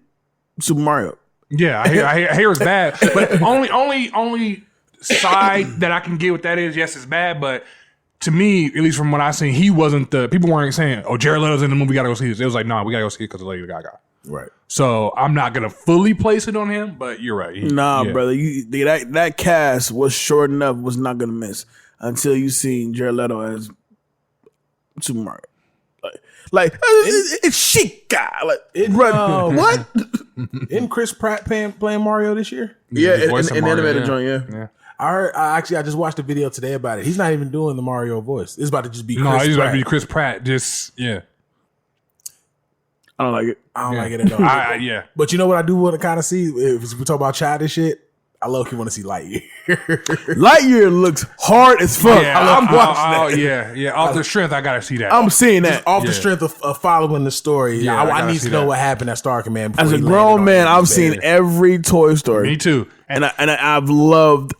Super Mario. Yeah, I hear it's bad, but only side that I can get with that is yes, it's bad, but to me, at least from what I seen, he wasn't the people weren't saying, "Oh, Jared Leto's in the movie, we gotta go see this." It was like, "Nah, we gotta go see it because of Lady Gaga." Right. So I'm not gonna fully place it on him, but you're right. Brother, that cast was short enough, was not gonna miss until you seen Jared Leto as Super Mario. Like it's Chica. What? Isn't Chris Pratt playing Mario this year? Yeah, The voice of in Mario, animated yeah. joint. Yeah. I just watched a video today about it. He's not even doing the Mario voice. It's about to just be No, Chris he's Pratt. about to be Chris Pratt. Just yeah. I don't like it. I don't like it at all. Yeah. But you know what I do want to kind of see? If we talk about childish shit, I low-key want to see Lightyear. Lightyear looks hard as fuck. Yeah, I'm watching that. Yeah. Off the strength, I gotta see that. I'm seeing that. Off the strength of following the story, Yeah, I I gotta need see to know that. what happened at Star Command. before As a he landed grown on man, the I've seen bed. every Toy Story. Me too. And I've loved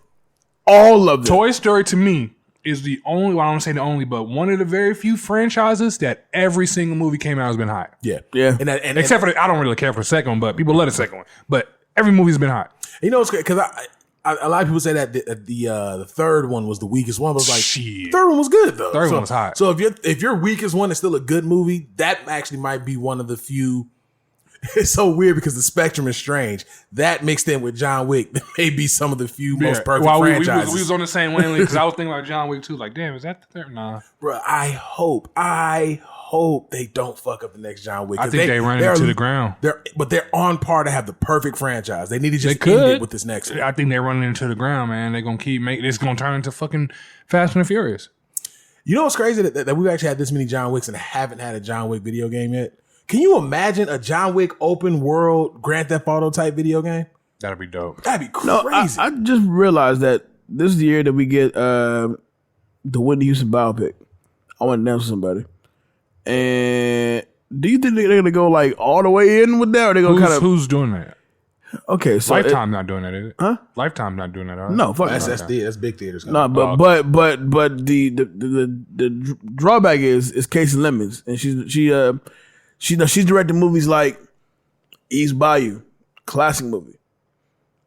all of them. Toy Story to me is the only, well, I don't say the only, but one of the very few franchises that every single movie came out has been hot. Yeah. Yeah. And Except for I don't really care for the second one, but people love the second one. But every movie's been hot. you know what's great? Because a lot of people say that the third one was the weakest one. But it was like Shit. third one was good though. Third one was hot. So if your weakest one is still a good movie, that actually might be one of the few. It's so weird because the spectrum is strange. That mixed in with John Wick, that may be some of the few most perfect Well, franchises. we was on the same wavelength because I was thinking about John Wick too. Like, damn, is that the third? Nah. Bro, I hope they don't fuck up the next John Wick. I think they run it to the ground. They're on par to have the perfect franchise. They need to just They end could it with this next one. I think they're running into the ground, man. They're gonna keep making. It's gonna turn into fucking Fast and the Furious. You know what's crazy? That we've actually had this many John Wicks and haven't had a John Wick video game yet. Can you imagine a John Wick open world Grand Theft Auto type video game? That'd be dope. That'd be No, crazy. I just realized that this is the year that we get the Whitney Houston biopic. I want to announce somebody. And do you think they're going to go like all the way in with that? Or they going to kind of... Who's doing that? Okay, so... Lifetime not doing that, is it? Huh? Lifetime not doing that, are they? No, fuck that's no. that's big theaters. No, but the drawback is Casey Lemons, and she's directed movies like East Bayou, classic movie.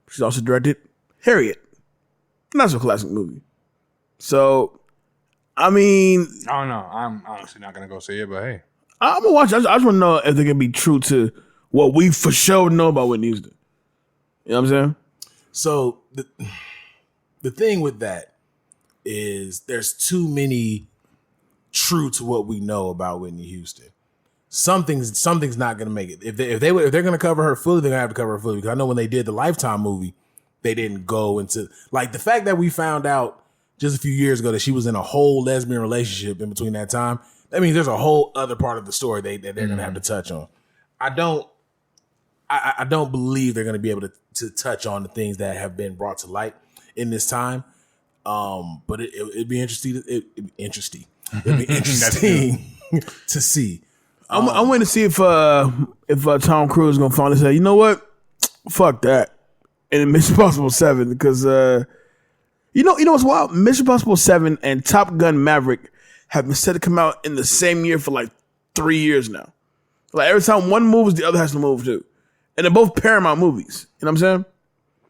She's also directed Harriet, not so classic movie. So, I mean, I don't know. I'm honestly not gonna go see it, but hey, I'm gonna watch. I just want to know if they can be true to what we for sure know about Whitney Houston. You know what I'm saying? So the thing with that is there's too many true to what we know about Whitney Houston. Something's not gonna make it. If they're gonna cover her fully, they're gonna have to cover her fully. Because I know when they did the Lifetime movie, they didn't go into like the fact that we found out just a few years ago that she was in a whole lesbian relationship in between that time. That means there's a whole other part of the story that they're gonna have to touch on. I don't believe they're gonna be able to touch on the things that have been brought to light in this time. But it'd be interesting. It'd be interesting to see. I'm waiting to see if Tom Cruise is gonna finally say, you know what, fuck that, and Mission Impossible 7 because you know what's wild? Mission Impossible 7 and Top Gun Maverick have been set to come out in the same year for like 3 years now. Like every time one moves, the other has to move too, and they're both Paramount movies. You know what I'm saying?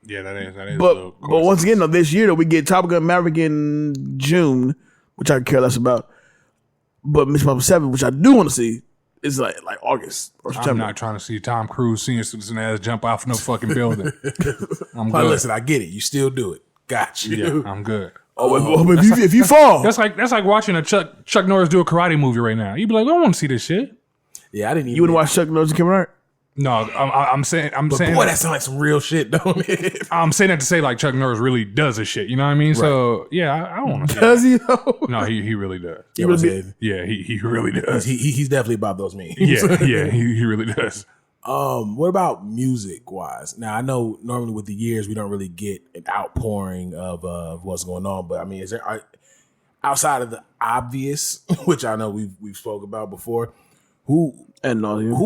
yeah, that is. But once again, though, this year though we get Top Gun Maverick in June, which I care less about. But Mission Impossible 7, which I do want to see, is like August or I'm September. not trying to see Tom Cruise senior citizen ass jump off no fucking building. I'm But good. listen, I get it. You still do it. Got you. Yeah, I'm good. But if you fall, That's like watching a Chuck Norris do a karate movie right now. You'd be like, I want to see this shit. Yeah, I didn't even. you wouldn't watch Chuck Norris and Kevin Hart? No, I'm saying But boy, that sounds like some real shit, don't it? I'm saying that to say like Chuck Norris really does this shit. You know what I mean? So yeah, I don't want to see Does he though? that. No, he really does. You know what I'm saying? Yeah, he really does. He's definitely about those memes. Yeah, he really does. What about music wise? Now I know normally with the years we don't really get an outpouring of what's going on, but I mean, is there outside of the obvious, which I know we've spoke about before, who are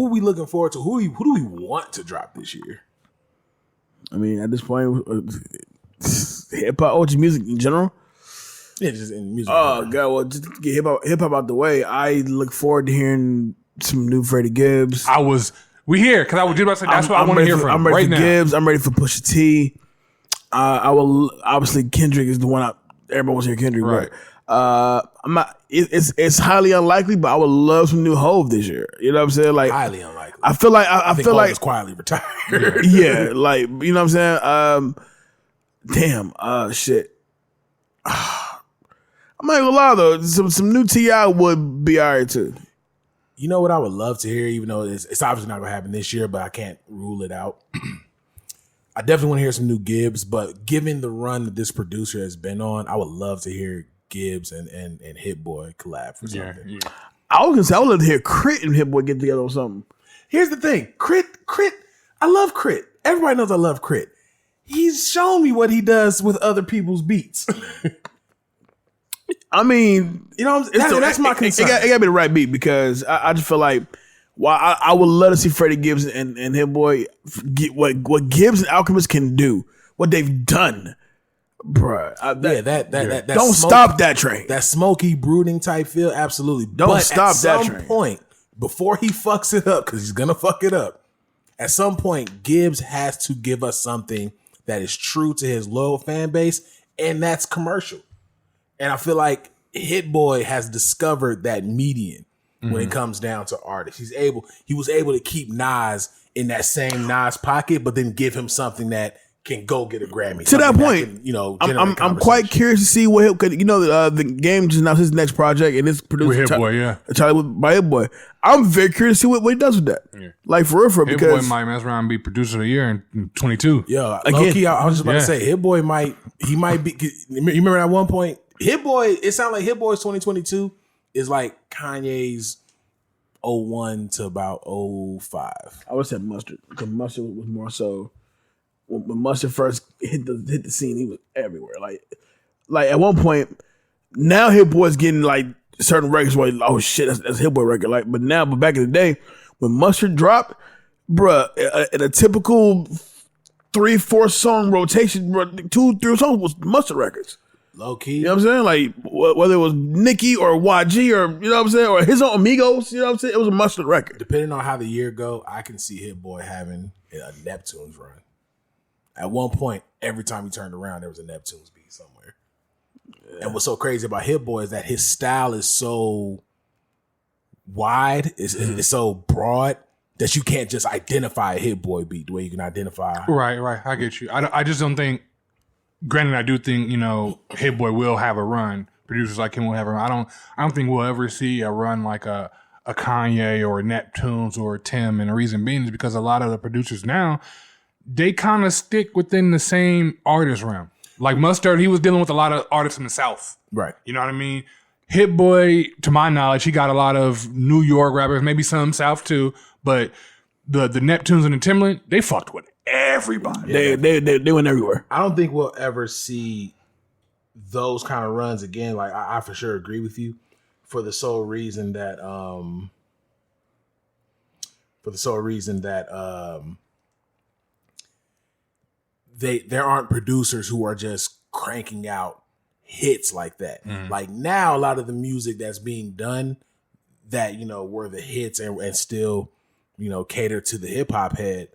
we looking forward to? Who do we want to drop this year? I mean, at this point, hip hop, OG music in general. Yeah, just in music. Oh god, well, just to get hip hop out the way, I look forward to hearing some new Freddie Gibbs. We here because I was just about to say that's what I want to hear from I'm ready right for now. Gibbs. I'm ready for Pusha T. I will obviously Kendrick is the one. Everyone wants to hear Kendrick, Right. but I'm not. It's highly unlikely, but I would love some new Hove this year. You know what I'm saying? Like Highly unlikely. I feel like I think feel Hov like is quietly retired. yeah, like you know what I'm saying. Damn. Shit. I'm not gonna lie though. Some new Ti would be alright too. You know what I would love to hear, even though it's obviously not gonna happen this year, but I can't rule it out. I definitely want to hear some new Gibbs, but given the run that this producer has been on, I would love to hear Gibbs and Hit Boy collab for something. Yeah. I was gonna say I would love to hear Crit and Hit Boy get together on something. Here's the thing, Crit. I love Crit. Everybody knows I love Crit. He's shown me what he does with other people's beats. I mean, You know, that's my concern. It gotta be the right beat because I just feel like I would love to see Freddie Gibbs and Hit Boy get what Gibbs and Alchemist can do, what they've done, bruh. That don't stop that train. That smoky, brooding type feel, absolutely. Don't stop that train. At some point, before he fucks it up, because he's gonna fuck it up. At some point, Gibbs has to give us something that is true to his loyal fan base, and that's commercial. And I feel like Hit Boy has discovered that median when it comes down to artists. He was able to keep Nas in that same Nas pocket, but then give him something that can go get a Grammy. To that point, I'm quite curious to see what he'll. The Game just announced his next project, and it's produced With Hit Boy, yeah. Charlie by Hit Boy. I'm very curious to see what he does with that. Yeah. Like for real, Hit because Boy might mess around and be producer of the year in 22. Yeah, Again. low-key, I was just about to say, Hit Boy might be. You remember at one point, Hit Boy, it sounded like Hit Boy's 2022 is like Kanye's 01 to about 05. I would say Mustard, because Mustard was more so when Mustard first hit the scene, he was everywhere. Like at one point, now Hit Boy's getting like certain records where oh shit, that's Hit Boy record. Like, but back in the day when Mustard dropped, bruh, in a typical 3-4 song rotation, 2-3 songs was Mustard records. Low key. You know what I'm saying? Like, whether it was Nicki or YG or, you know what I'm saying? Or his own Amigos, you know what I'm saying? It was a Mustard record. Depending on how the year go, I can see Hit Boy having a Neptune's run. At one point, every time he turned around, there was a Neptune's beat somewhere. Yeah. And what's so crazy about Hit Boy is that his style is so wide, it's so broad, that you can't just identify a Hit Boy beat the way you can identify. Right. I get you. I just don't think. Granted, I do think Hit Boy will have a run. Producers like him will have a run. I don't think we'll ever see a run like a Kanye or a Neptunes or a Tim. And the reason being is because a lot of the producers now, they kind of stick within the same artist realm. Like Mustard, he was dealing with a lot of artists in the South. Right. You know what I mean? Hit Boy, to my knowledge, he got a lot of New York rappers, maybe some South too. But the Neptunes and the Timbaland, they fucked with everybody. They went everywhere. I don't think we'll ever see those kind of runs again. Like I for sure agree with you, for the sole reason that there aren't producers who are just cranking out hits like that. Like now, a lot of the music that's being done that were the hits and still cater to the hip hop head.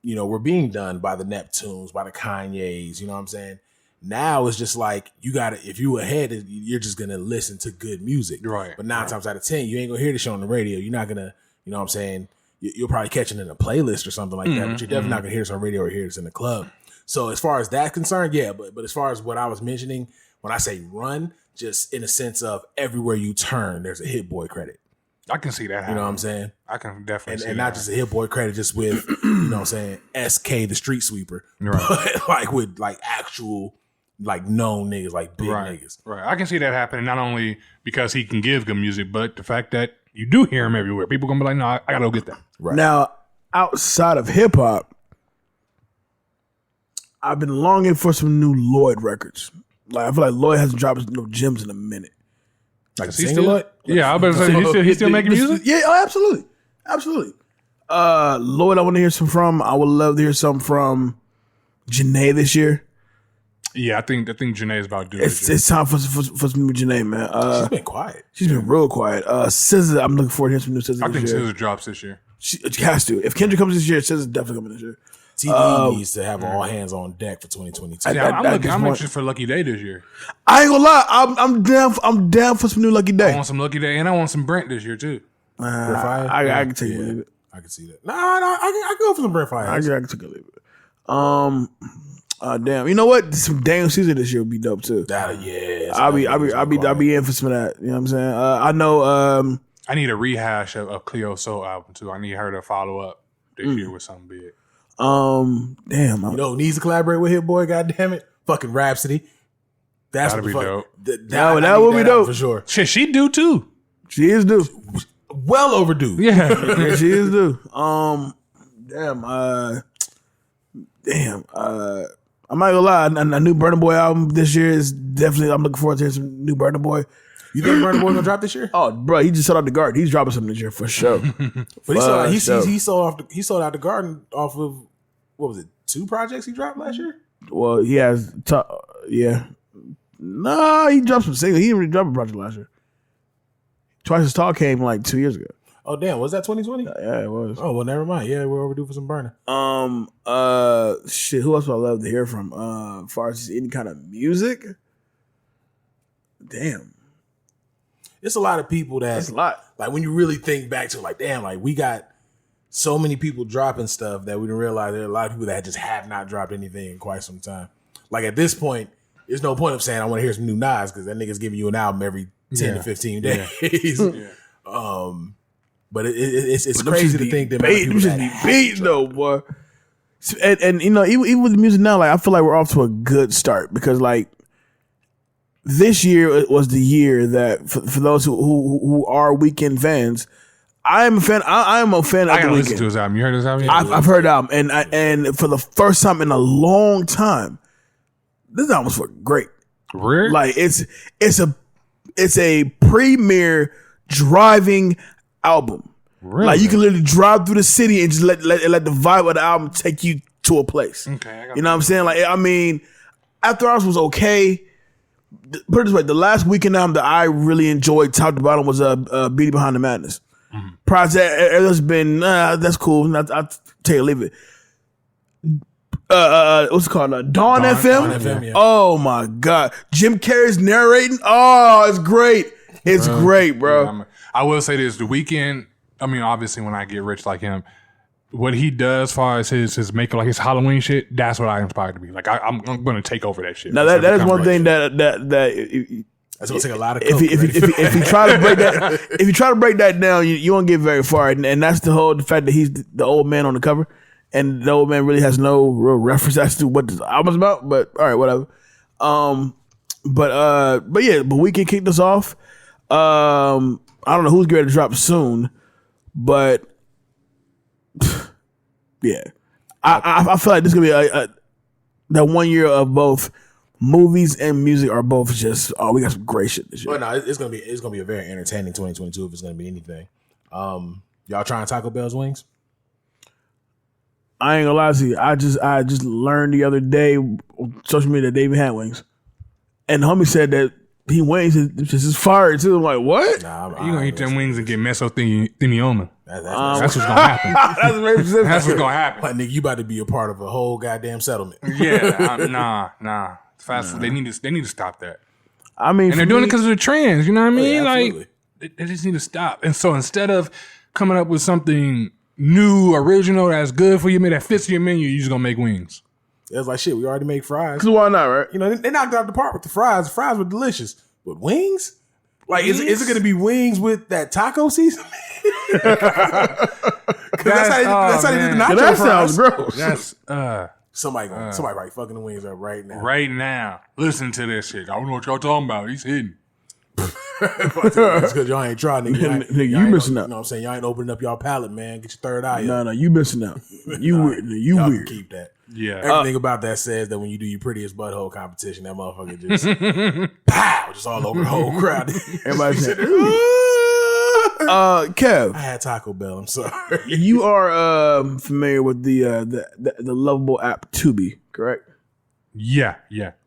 Were being done by the Neptunes, by the Kanyes, you know what I'm saying? Now it's just like, if you ahead, you're just going to listen to good music. Right. But 9 times out of 10, you ain't going to hear the show on the radio. You're not going to, you know what I'm saying? You'll probably catch it in a playlist or something like that, but you're definitely not going to hear this on radio or hear this in the club. So as far as that's concerned, yeah, but as far as what I was mentioning, when I say run, just in a sense of everywhere you turn, there's a Hit Boy credit. I can see that happening. You know what I'm saying? I can definitely see and that. not just a Hit Boy credit, just with, you know what I'm saying, SK the street sweeper. Right. But like with like actual like known niggas, like big niggas. Right. I can see that happening, not only because he can give good music, but the fact that you do hear him everywhere. People gonna be like, no, I gotta go get that. Right. Now, outside of hip hop, I've been longing for some new Lloyd records. Like I feel like Lloyd hasn't dropped no gems in a minute. Like Is he still? Yeah, I was about to say, he's still making music? Yeah, oh, absolutely. Lloyd, I want to hear some from. I would love to hear some from Janae this year. Yeah, I think Janae is about due. It's time for some new Janae, man. She's been quiet. She's been real quiet. SZA, I'm looking forward to hearing some new SZA. I think SZA drops this year. She has to. If Kendrick comes this year, SZA's definitely coming this year. TDE needs to have all hands on deck for 2022. I'm anxious for Lucky Day this year. I ain't gonna lie, I'm down. I'm down for some new Lucky Day. I want some Lucky Day, and I want some Brent this year too. I can take it or leave it. I can see that. No, I can go for some Brent Fire. I can take it or leave it. Damn. You know what? Some Daniel Caesar this year would be dope too. I'll be in for some of that. You know what I'm saying? I know. I need a rehash of Cleo Soul album too. I need her to follow up this year with something big. Damn. You know who needs to collaborate with Hit Boy? God damn it, fucking Rhapsody. That'd be dope. That would be dope for sure. Shit, she do too. She is due. Well overdue. Yeah, she is due. Damn. I'm not gonna lie. A new Burna Boy album this year is definitely. I'm looking forward to some new Burna Boy. You think Burna Boy gonna drop this year? Oh, bro, he just sold out the Garden. He's dropping something this year for sure. But he sold out the Garden off of what was it? 2 projects he dropped last year. Well, he has. Yeah. Nah, he dropped some singles. He didn't really drop a project last year. Twice as Tall came like 2 years ago. Oh damn, was that 2020? Yeah, it was. Oh well, never mind. Yeah, we're overdue for some Burna. Shit. Who else would I love to hear from? As far as any kind of music. Damn. It's a lot of people That's a lot. Like when you really think back to it, like, damn, like we got so many people dropping stuff that we didn't realize there are a lot of people that just have not dropped anything in quite some time. Like at this point, there's no point of saying I want to hear some new Nas because that nigga's giving you an album every 10 to 15 days. But it's crazy to think that people just be beats though, boy. And you know, even with the music now, like I feel like we're off to a good start because like this year was the year that for those who are Weeknd fans, I am a fan. I am a fan of the Weeknd. Listen to his album. You heard his album? I've heard the album, and for the first time in a long time, this album was great. Really? Like it's a premier driving album. Really? Like you can literally drive through the city and just let the vibe of the album take you to a place. Okay, you know what I'm saying? Like I mean, After Hours was okay. Put it this way, the last Weeknd album that I really enjoyed, top to bottom, was Beauty Behind the Madness. Mm-hmm. Prior to that, there's been that's cool. I'll take it, leave it. What's it called? Dawn FM. FM, yeah. Oh my god, Jim Carrey's narrating. Oh, it's great. It's great, bro. Yeah, I will say this: the Weeknd. I mean, obviously, when I get rich like him, what he does as far as his making like his Halloween shit, that's what I inspired to be. Like I'm going to take over that shit. Now that is one thing that that's gonna take a lot of coke, if you try to break that if you try to break that down, you won't get very far. And that's the fact that he's the old man on the cover, and the old man really has no real reference as to what this album's about. But all right, whatever. But Weeknd kicked us off. I don't know who's going to drop soon, but yeah, I feel like this is gonna be that 1 year of both movies and music are both just we got some great shit this year. Well, no, it's gonna be a very entertaining 2022 if it's gonna be anything. Y'all trying Taco Bell's wings? I ain't gonna lie to you. I just learned the other day on social media that they even had wings, and the homie said that he wings is fire too. I'm like, what? Nah, you gonna eat them wings and get mesothelioma. That's what's gonna happen. That's what's gonna happen. Like, nigga, you about to be a part of a whole goddamn settlement. Yeah, nah. Fast food. They need to stop that. I mean, and they're doing it because of the trends. You know what I mean? Yeah, absolutely. Like they just need to stop. And so instead of coming up with something new, original, that's good for you, that fits your menu, you're just gonna make wings. It's like shit. We already make fries. Cause why not, right? You know, they knocked out the part with the fries. The fries were delicious, but wings. Like, is it going to be wings with that taco seasoning? That's how they did the nacho that fries. Sounds gross. That's somebody right fucking the wings up right now. Right now, listen to this shit. I don't know what y'all talking about. He's hidden. That's because y'all ain't trying, nigga. You missing out. You know what I'm saying? Y'all ain't opening up y'all palate, man. Get your third eye. No, you missing out. You weird. You y'all weird. Can keep that. Yeah. Everything about that says that when you do your prettiest butthole competition, that motherfucker just pow, just all over the whole crowd. Everybody said, Kev. I had Taco Bell. I'm sorry. You are familiar with the lovable app Tubi, correct? Yeah.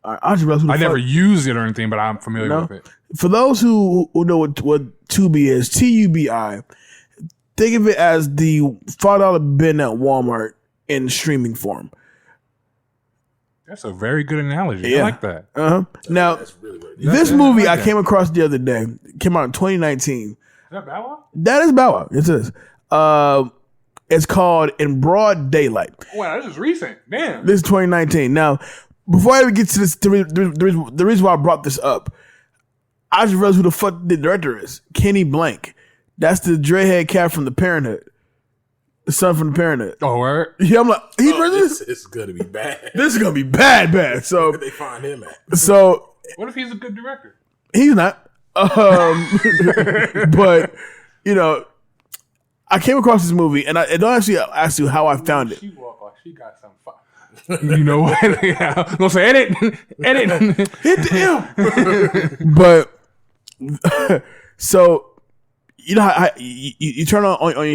I never used it or anything, but I'm familiar with it. For those who know what Tubi is, TUBI, think of it as the $5 bin at Walmart in streaming form. That's a very good analogy. Yeah. I like that. Now, this movie I came across the other day. Came out in 2019. Is that Bow Wow? That is Bow Wow. It is. It's called In Broad Daylight. Wow, this is recent. Damn. This is 2019. Now, before I even get to this, the reason why I brought this up, I just realized who the fuck the director is. Kenny Blank. That's the dreadhead cat from The Parenthood. The son from The Parenthood. Oh, word? Yeah, I'm like, he directed this? It's gonna be bad. This is gonna be bad. So Where they find him at? So What if he's a good director? he's not. But you know, I came across this movie, and I don't actually ask you how I found it. She walk like she got some fun. You know what? Yeah. I'm gonna say edit. Hit the M. But so you know how you turn on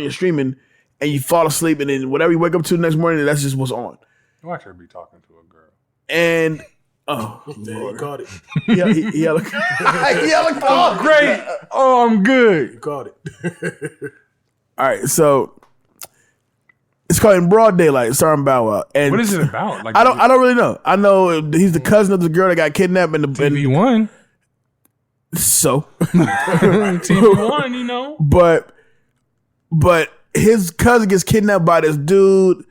your streaming and you fall asleep, and then whatever you wake up to the next morning, that's just what's on. Watch her be talking to a girl. And He caught it. he yelled, Oh, great. Oh, I'm good. He caught it. all right, so it's called In Broad Daylight, starring Bow Wow. And What is it about? Like I don't really know. I know he's the cousin of the girl that got kidnapped in the TV1. So TV1, you know. But his cousin gets kidnapped by this dude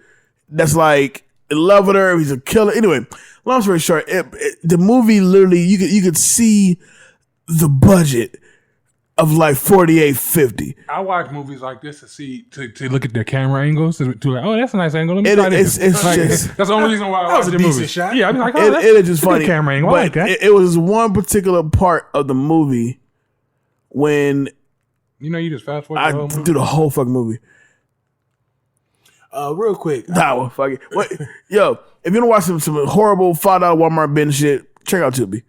that's like in love with her. He's a killer. Anyway, long story short, the movie literally you could see the budget of like $48.50. I watch movies like this to see to look at the camera angles to like, oh, that's a nice angle. Let me try It's this. Like, just that's the only reason why I watch was a the decent movie. shot. Yeah, I'm like, oh, it is just that's a funny. good camera angle. I But like that. it was one particular part of the movie when You know, you just fast forward I the whole movie. do the whole fucking movie. Real quick. Nah, fuck it. What? Yo, if you don't watch some horrible $5 Walmart bin shit, check out Tubi.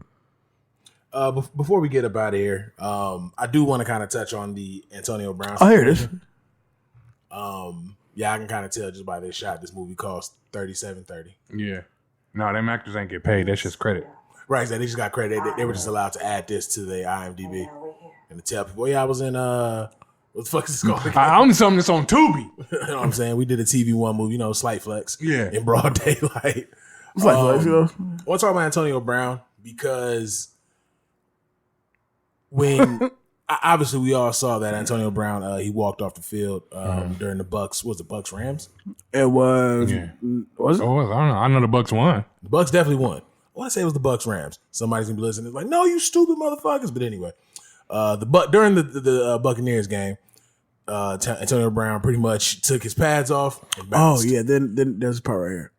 Before we get up out of here, I do want to kind of touch on the Antonio Brown. Oh, here it is. Yeah, I can kind of tell just by this shot. This movie cost $37.30. Yeah. No, them actors ain't get paid. That's just credit. Right, so they just got credit. They were just allowed to add this to their IMDb and to tell people, yeah, I was in what the fuck is this called? I own something that's on Tubi. You know what I'm saying? We did a TV1 movie, slight flex. Yeah. In broad daylight. It's like, I want to talk about Antonio Brown because when obviously we all saw that Antonio Brown he walked off the field during the Bucks. Was the Bucks Rams? it was. Yeah. Was it? Oh, I don't know. I know the Bucks won. The Bucks definitely won. I want to say it was the Bucks Rams. Somebody's gonna be listening. It's like, no, you stupid motherfuckers. But anyway, during the Buccaneers game, Antonio Brown pretty much took his pads off. And bounced. Oh yeah. Then there's a part right here.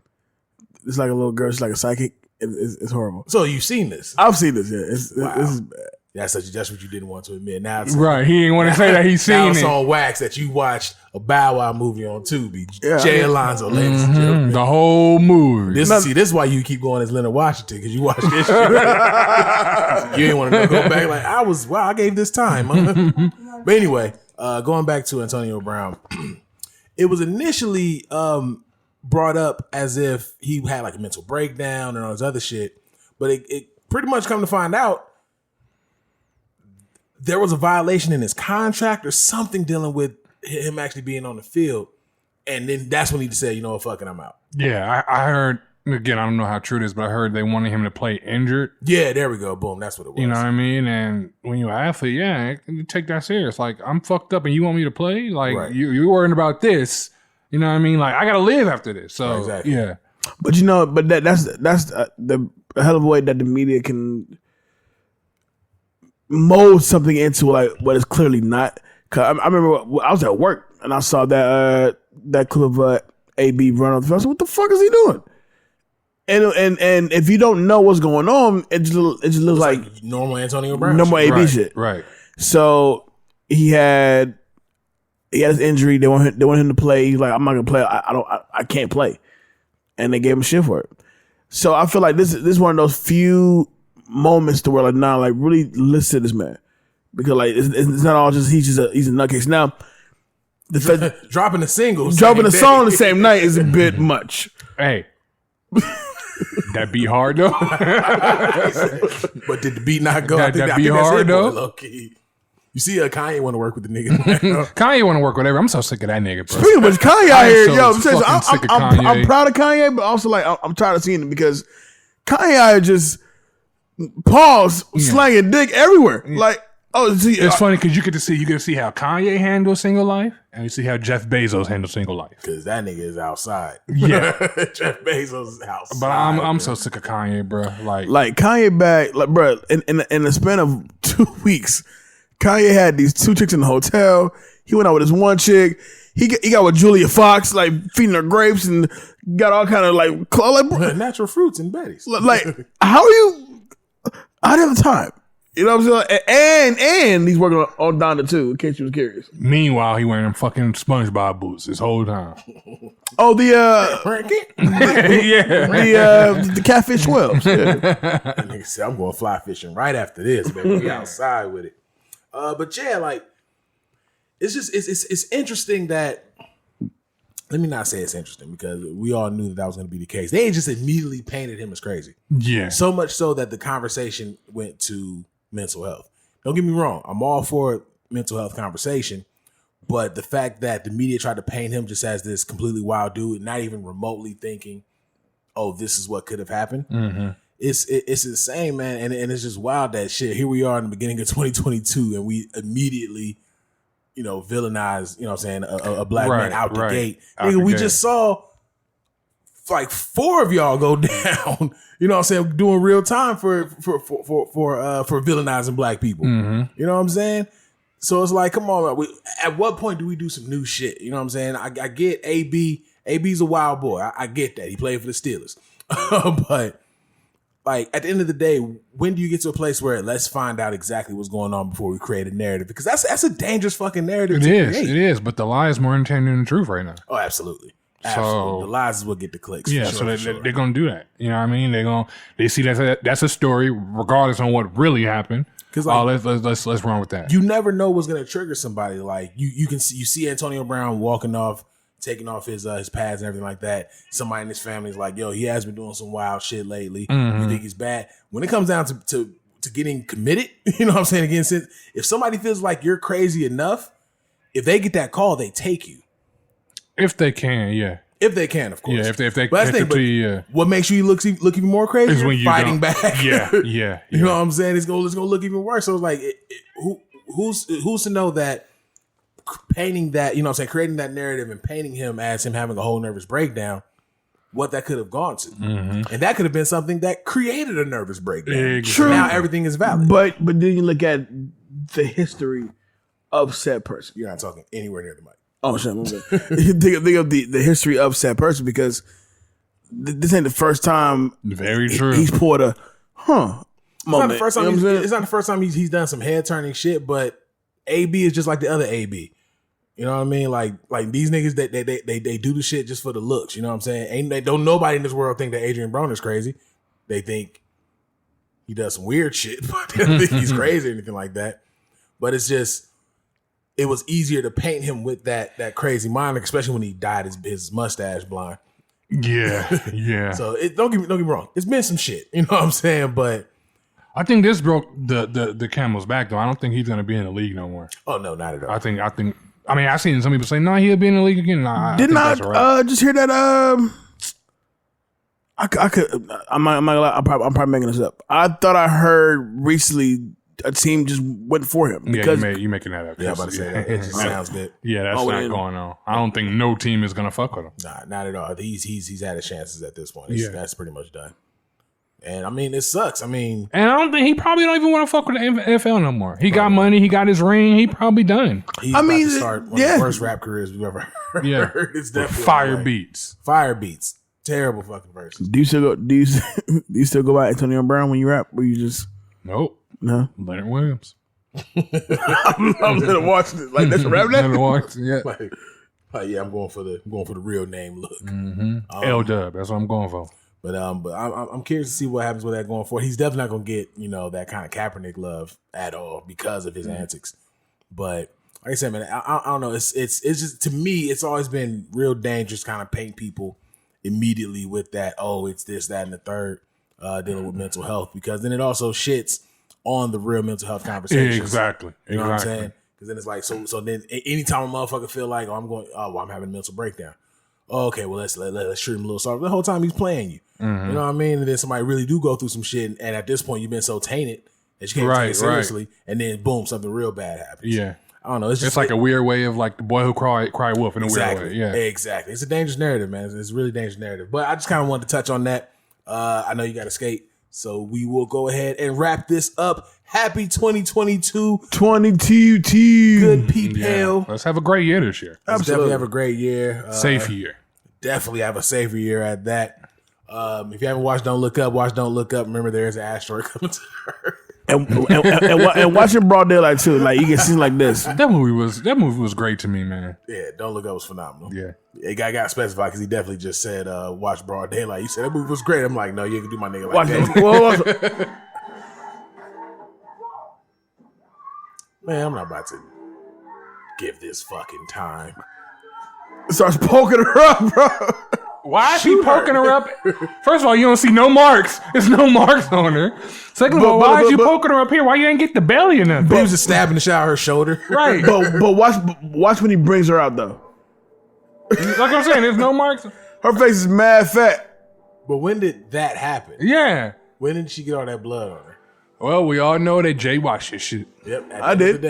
It's like a little girl. She's like a psychic. It's horrible. So you've seen this? I've seen this. Yeah. This is bad. That's what you didn't want to admit. Now it's Right. He didn't want to say that he's now seen it's it. on wax that you watched a Bow Wow movie on Tubi. Yeah, Jay I mean- Alonzo, ladies and gentlemen. The whole movie. This is why you keep going as Leonard Washington, because you watched this shit. You ain't want to go back like I gave this time. Huh? But anyway, going back to Antonio Brown, it was initially brought up as if he had like a mental breakdown and all this other shit, but it pretty much come to find out there was a violation in his contract or something dealing with him actually being on the field. And then that's when he said, you know what, fucking I'm out. Yeah, I heard, again, I don't know how true it is, but I heard they wanted him to play injured. Yeah, there we go. Boom. That's what it was. You know what I mean? And when you're an athlete, yeah, you take that serious. Like, I'm fucked up and you want me to play? Like, Right. you're worrying about this. You know what I mean? Like, I got to live after this. So, Exactly. yeah. But that's the hell of a way that the media can mold something into like what is clearly not. Cause I remember I was at work and I saw that clip of AB run off the field. I said, what the fuck is he doing? And if you don't know what's going on, it just looks like normal Antonio Brown. normal AB Right, shit. right. So he had his injury. They want him to play. He's like, I'm not gonna play. I can't play. And they gave him shit for it. So I feel like this is one of those few moments to where like, nah, like really listen to this man, because like it's not all just he's a nutcase. Now the fact dropping the singles, dropping a song the same night is a bit much. Hey. That beat hard, though. But did the beat not go? I think That beat hard, that's it, boy, though. low key. You see, Kanye want to work with the nigga. Kanye want to work with everyone. I'm so sick of that nigga, bro. Speaking of which, Kanye out here, so yo, fucking sick of Kanye. I'm proud of Kanye, but also like I'm tired of seeing him because Kanye out here just slanging dick everywhere. Like, oh, see, it's funny because you get to see how Kanye handles single life, and you see how Jeff Bezos handles single life. Because that nigga is outside. Yeah, Jeff Bezos is outside. but I'm so sick of Kanye, bro. Like Kanye back, like, bro, in the span of 2 weeks, Kanye had these 2 chicks in the hotel. He went out with this one chick. He got with Julia Fox, like feeding her grapes and got all kind of like bro, natural fruits and Betty's. like, how do you have the time? You know what I'm saying? And he's working on Donda too, in case you was curious. Meanwhile, he wearing them fucking SpongeBob boots this whole time. Oh, the catfish 12s. Yeah. That nigga said, I'm going fly fishing right after this, baby. We outside with it. But yeah, like, it's just, it's interesting that, let me not say it's interesting because we all knew that was going to be the case. They just immediately painted him as crazy. Yeah. So much so that the conversation went to mental health. Don't get me wrong. I'm all for mental health conversation, but the fact that the media tried to paint him just as this completely wild dude, not even remotely thinking, oh, this is what could have happened. Mm-hmm. It's insane, man. And it's just wild that shit. Here we are in the beginning of 2022 and we immediately, villainize, what I'm saying, a black man out the gate. Nigga, we just saw like 4 of y'all go down, you know what I'm saying, doing real time for villainizing black people. Mm-hmm. You know what I'm saying? So it's like, come on, at what point do we do some new shit? You know what I'm saying? I get AB. AB's a wild boy. I get that. He played for the Steelers. But like at the end of the day, when do you get to a place where let's find out exactly what's going on before we create a narrative? Because that's a dangerous fucking narrative to create. It is. But the lie is more entertaining than the truth right now. Oh, absolutely. Absolutely. The lies is what get the clicks. Yeah, for sure, so they're gonna do that. You know what I mean? They see that's a story, regardless on what really happened. Because let's run with that. You never know what's gonna trigger somebody. Like you see Antonio Brown walking off, taking off his pads and everything like that. Somebody in his family is like, yo, he has been doing some wild shit lately. Mm-hmm. You think he's bad? When it comes down to getting committed, you know what I'm saying? Again, if somebody feels like you're crazy enough, if they get that call, they take you. If they can, yeah. If they can, of course. Yeah, if they catch it to you, yeah. What makes you look even more crazy is when you fighting back. Yeah. You know what I'm saying? It's gonna look even worse. So it's like, who's to know that painting that, you know what I'm saying, creating that narrative and painting him as him having a whole nervous breakdown, what that could have gone to. Mm-hmm. And that could have been something that created a nervous breakdown. Exactly. True. Now everything is valid. But then you look at the history of said person. You're not talking anywhere near the mic. Oh shit! Think of the history of said person because this ain't the first time. Very true. He's pulled a moment. It's not the first time. It's not the first time he's done some head turning shit. But AB is just like the other AB. You know what I mean? Like these niggas they do the shit just for the looks. You know what I'm saying? Don't nobody in this world think that Adrian Broner is crazy. They think he does some weird shit, but they don't think he's crazy or anything like that. But it's just. It was easier to paint him with that crazy mind, especially when he dyed his mustache blonde. Yeah. So don't get me wrong. It's been some shit, you know what I'm saying? But I think this broke the camel's back though. I don't think he's gonna be in the league no more. Oh no, not at all. I think. I mean, I've seen some people say, "No, he'll be in the league again." Nah, Didn't I just hear that? I'm probably making this up. I thought I heard recently. A team just went for him because you making that up. Yeah, I'm about to say that. It just sounds good. Yeah, that's not going on. I don't think no team is gonna fuck with him. Nah, not at all. He's had his chances at this point. That's pretty much done. And I mean, it sucks. I mean, and I don't think he probably don't even want to fuck with the NFL no more. He got money. He got his ring. He probably done. He's about to start one of the worst rap careers we've ever heard. Yeah, it's definitely fire beats. Fire beats. Terrible fucking verses. Do you still go by Antonio Brown when you rap? Or you just nope. No, Leonard Williams. I'm gonna watch it. Like that's a rap name. Yeah. Yeah, I'm going for the real name look. Mm-hmm. L-Dub, that's what I'm going for. But I'm curious to see what happens with that going forward. He's definitely not gonna get that kind of Kaepernick love at all because of his antics. But like I said, man, I don't know. It's just, to me, it's always been real dangerous kind of paint people immediately with that. Oh, it's this, that, and the third dealing with mental health, because then it also shits on the real mental health conversations. Exactly. You know what I'm saying? Because then it's like, so then anytime a motherfucker feel like, I'm having a mental breakdown. Oh, okay, well, let's treat him a little soft. The whole time he's playing you. Mm-hmm. You know what I mean? And then somebody really do go through some shit. And at this point, you've been so tainted that you can't take it seriously. And then, boom, something real bad happens. Yeah. I don't know. It's just like a weird way of like the boy who cried wolf in a weird way. Yeah. Exactly. It's a dangerous narrative, man. It's a really dangerous narrative. But I just kind of wanted to touch on that. I know you got to skate. So we will go ahead and wrap this up. Happy 2022. 22. Good P.B.H.C. Let's have a great year this year. Let's definitely have a great year. Safe year. Definitely have a safer year at that. If you haven't watched Don't Look Up, watch Don't Look Up. Remember, there is an asteroid coming to Earth. And watch it broad daylight too. Like you can see like this. That movie was great to me, man. Yeah, Don't Look Up was phenomenal. Yeah. It got specified because he definitely just said, watch broad daylight. You said that movie was great. I'm like, no, you ain't gonna do my nigga like that. Man, I'm not about to give this fucking time. Starts poking her up, bro. Why is he poking her up? First of all, you don't see no marks. There's no marks on her. Second of all, why is you poking her up here? Why you ain't get the belly or nothing? But he was just stabbing the shit out of her shoulder. Right. But watch when he brings her out though. Like I'm saying, there's no marks. Her face is mad fat. But when did that happen? Yeah. When did she get all that blood on her? Well, we all know that Jay watched his shit. Yep. I did.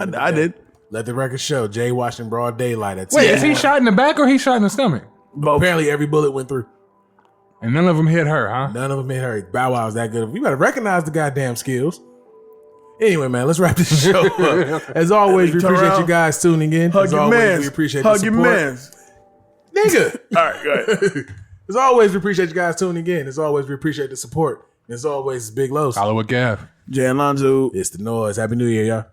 I did. Let the record show. Jay watched in broad daylight. Wait, is he shot in the back or he shot in the stomach? Both. Apparently every bullet went through. And none of them hit her, huh? None of them hit her. Bow Wow was that good. We better recognize the goddamn skills. Anyway, man, let's wrap this show up. As always, we appreciate you guys tuning in. Hug your man. We appreciate Hug the your support. man. Nigga. All right, go ahead. As always, we appreciate you guys tuning in. As always, we appreciate the support. As always, it's Big Los. Follow with Gav. Jay Alonzo. It's the Noize. Happy New Year, y'all.